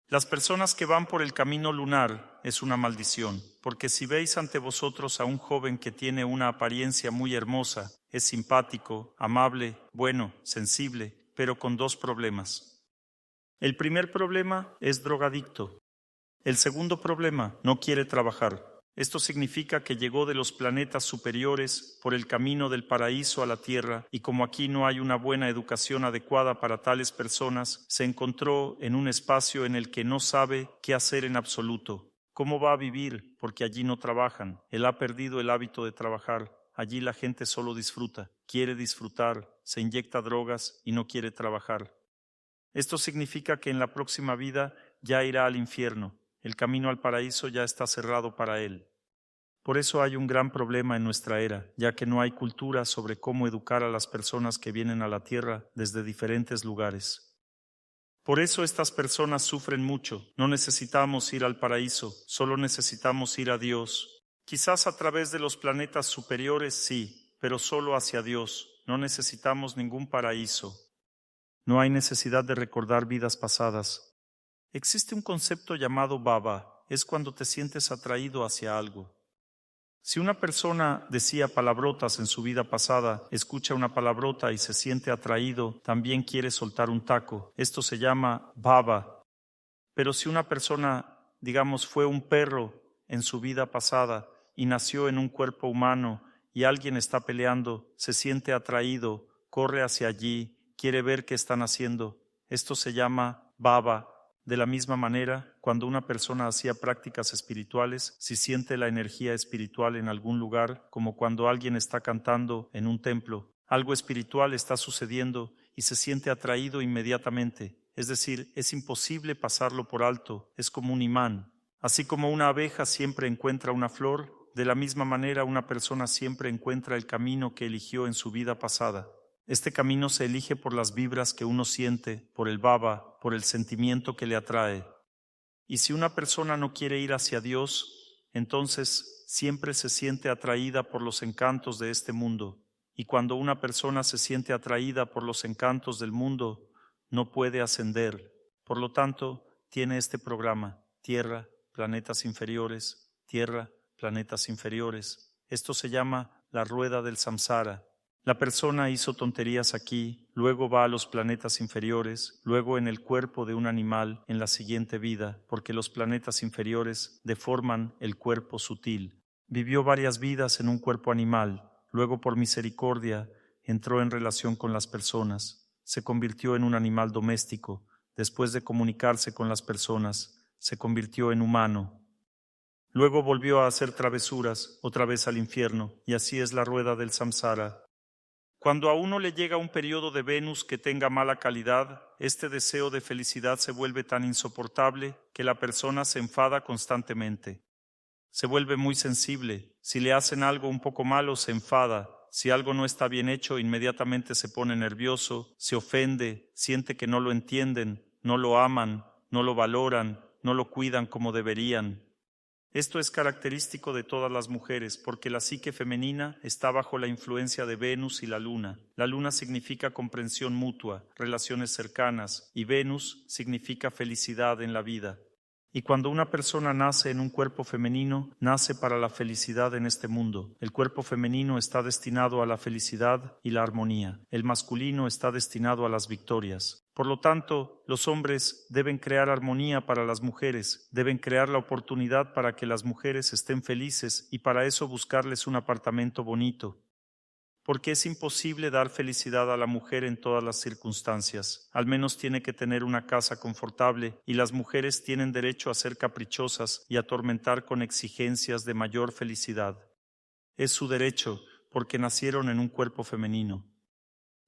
Las personas que van por el camino lunar es una maldición, porque si veis ante vosotros a un joven que tiene una apariencia muy hermosa, es simpático, amable, bueno, sensible, pero con dos problemas. El primer problema es drogadicto. El segundo problema, no quiere trabajar. Esto significa que llegó de los planetas superiores por el camino del paraíso a la tierra y como aquí no hay una buena educación adecuada para tales personas, se encontró en un espacio en el que no sabe qué hacer en absoluto. ¿Cómo va a vivir? Porque allí no trabajan. Él ha perdido el hábito de trabajar. Allí la gente solo disfruta, quiere disfrutar, se inyecta drogas y no quiere trabajar. Esto significa que en la próxima vida ya irá al infierno. El camino al paraíso ya está cerrado para él. Por eso hay un gran problema en nuestra era, ya que no hay cultura sobre cómo educar a las personas que vienen a la tierra desde diferentes lugares. Por eso estas personas sufren mucho. No necesitamos ir al paraíso, solo necesitamos ir a Dios. Quizás a través de los planetas superiores sí, pero solo hacia Dios. No necesitamos ningún paraíso. No hay necesidad de recordar vidas pasadas. Existe un concepto llamado bhava, es cuando te sientes atraído hacia algo. Si una persona decía palabrotas en su vida pasada, escucha una palabrota y se siente atraído, también quiere soltar un taco. Esto se llama bhava. Pero si una persona, digamos, fue un perro en su vida pasada y nació en un cuerpo humano y alguien está peleando, se siente atraído, corre hacia allí, quiere ver qué están haciendo. Esto se llama bhava. De la misma manera, cuando una persona hacía prácticas espirituales, si siente la energía espiritual en algún lugar, como cuando alguien está cantando en un templo, algo espiritual está sucediendo y se siente atraído inmediatamente. Es decir, es imposible pasarlo por alto, es como un imán. Así como una abeja siempre encuentra una flor, de la misma manera una persona siempre encuentra el camino que eligió en su vida pasada. Este camino se elige por las vibras que uno siente, por el bhava, por el sentimiento que le atrae. Y si una persona no quiere ir hacia Dios, entonces siempre se siente atraída por los encantos de este mundo. Y cuando una persona se siente atraída por los encantos del mundo, no puede ascender. Por lo tanto, tiene este programa: Tierra, planetas inferiores, Tierra, planetas inferiores. Esto se llama la rueda del samsara. La persona hizo tonterías aquí, luego va a los planetas inferiores, luego en el cuerpo de un animal en la siguiente vida, porque los planetas inferiores deforman el cuerpo sutil. Vivió varias vidas en un cuerpo animal, luego por misericordia entró en relación con las personas, se convirtió en un animal doméstico, después de comunicarse con las personas, se convirtió en humano. Luego volvió a hacer travesuras, otra vez al infierno, y así es la rueda del samsara. Cuando a uno le llega un periodo de Venus que tenga mala calidad, este deseo de felicidad se vuelve tan insoportable que la persona se enfada constantemente. Se vuelve muy sensible. Si le hacen algo un poco malo, se enfada. Si algo no está bien hecho, inmediatamente se pone nervioso, se ofende, siente que no lo entienden, no lo aman, no lo valoran, no lo cuidan como deberían. Esto es característico de todas las mujeres, porque la psique femenina está bajo la influencia de Venus y la Luna. La Luna significa comprensión mutua, relaciones cercanas, y Venus significa felicidad en la vida. Y cuando una persona nace en un cuerpo femenino, nace para la felicidad en este mundo. El cuerpo femenino está destinado a la felicidad y la armonía. El masculino está destinado a las victorias. Por lo tanto, los hombres deben crear armonía para las mujeres, deben crear la oportunidad para que las mujeres estén felices y para eso buscarles un apartamento bonito. Porque es imposible dar felicidad a la mujer en todas las circunstancias. Al menos tiene que tener una casa confortable y las mujeres tienen derecho a ser caprichosas y atormentar con exigencias de mayor felicidad. Es su derecho porque nacieron en un cuerpo femenino.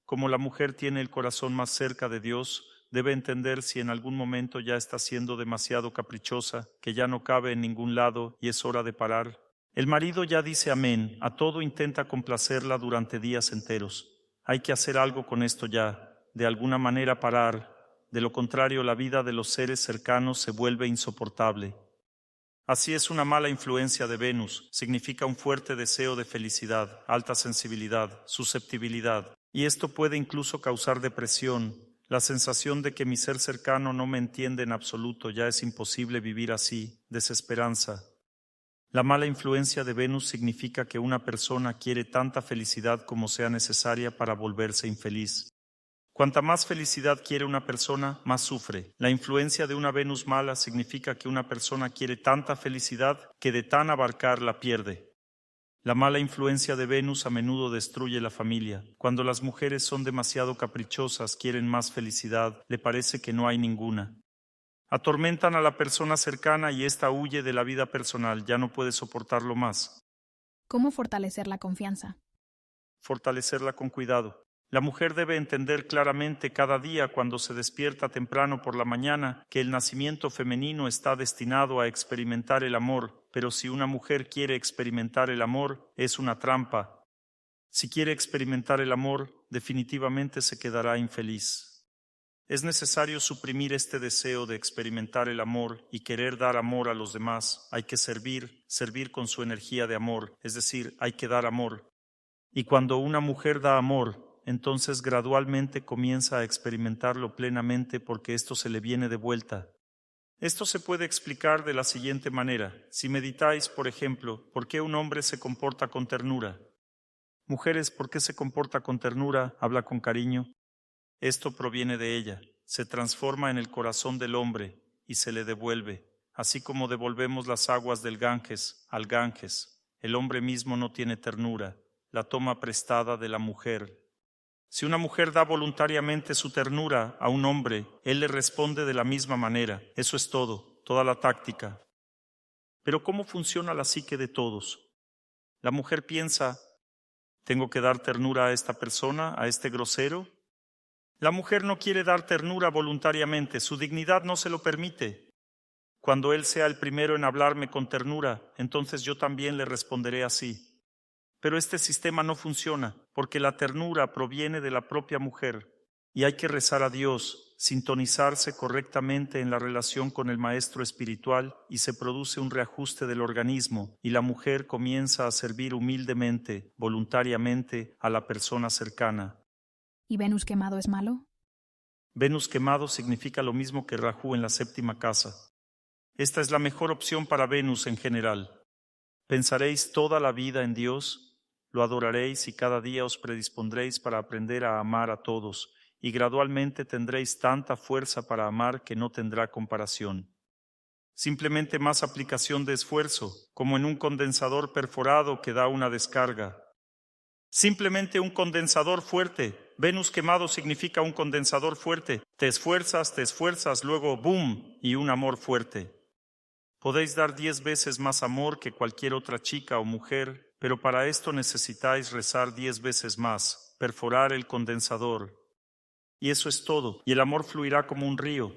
Como la mujer tiene el corazón más cerca de Dios, debe entender si en algún momento ya está siendo demasiado caprichosa, que ya no cabe en ningún lado y es hora de parar. El marido ya dice amén, a todo intenta complacerla durante días enteros. Hay que hacer algo con esto ya, de alguna manera parar. De lo contrario, la vida de los seres cercanos se vuelve insoportable. Así es una mala influencia de Venus, significa un fuerte deseo de felicidad, alta sensibilidad, susceptibilidad. Y esto puede incluso causar depresión, la sensación de que mi ser cercano no me entiende en absoluto, ya es imposible vivir así, desesperanza. La mala influencia de Venus significa que una persona quiere tanta felicidad como sea necesaria para volverse infeliz. Cuanta más felicidad quiere una persona, más sufre. La influencia de una Venus mala significa que una persona quiere tanta felicidad que de tan abarcar la pierde. La mala influencia de Venus a menudo destruye la familia. Cuando las mujeres son demasiado caprichosas, quieren más felicidad, le parece que no hay ninguna. Atormentan a la persona cercana y ésta huye de la vida personal, ya no puede soportarlo más. ¿Cómo fortalecer la confianza? Fortalecerla con cuidado. La mujer debe entender claramente cada día cuando se despierta temprano por la mañana que el nacimiento femenino está destinado a experimentar el amor, pero si una mujer quiere experimentar el amor, es una trampa. Si quiere experimentar el amor, definitivamente se quedará infeliz. Es necesario suprimir este deseo de experimentar el amor y querer dar amor a los demás. Hay que servir con su energía de amor, es decir, hay que dar amor. Y cuando una mujer da amor, entonces gradualmente comienza a experimentarlo plenamente porque esto se le viene de vuelta. Esto se puede explicar de la siguiente manera. Si meditáis, por ejemplo, ¿por qué un hombre se comporta con ternura? Mujeres, ¿por qué se comporta con ternura? Habla con cariño. Esto proviene de ella, se transforma en el corazón del hombre y se le devuelve, así como devolvemos las aguas del Ganges al Ganges. El hombre mismo no tiene ternura, la toma prestada de la mujer. Si una mujer da voluntariamente su ternura a un hombre, él le responde de la misma manera. Eso es todo, toda la táctica. Pero ¿cómo funciona la psique de todos? La mujer piensa, ¿tengo que dar ternura a esta persona, a este grosero? La mujer no quiere dar ternura voluntariamente, su dignidad no se lo permite. Cuando él sea el primero en hablarme con ternura, entonces yo también le responderé así. Pero este sistema no funciona, porque la ternura proviene de la propia mujer, y hay que rezar a Dios, sintonizarse correctamente en la relación con el maestro espiritual, y se produce un reajuste del organismo, y la mujer comienza a servir humildemente, voluntariamente, a la persona cercana. ¿Y Venus quemado es malo? Venus quemado significa lo mismo que Rahu en la séptima casa. Esta es la mejor opción para Venus en general. Pensaréis toda la vida en Dios, lo adoraréis y cada día os predispondréis para aprender a amar a todos, y gradualmente tendréis tanta fuerza para amar que no tendrá comparación. Simplemente más aplicación de esfuerzo, como en un condensador perforado que da una descarga. Simplemente un condensador fuerte. Venus quemado significa un condensador fuerte. Te esfuerzas, luego ¡boom! Y un amor fuerte. Podéis dar 10 veces más amor que cualquier otra chica o mujer, pero para esto necesitáis rezar 10 veces más, perforar el condensador. Y eso es todo, y el amor fluirá como un río.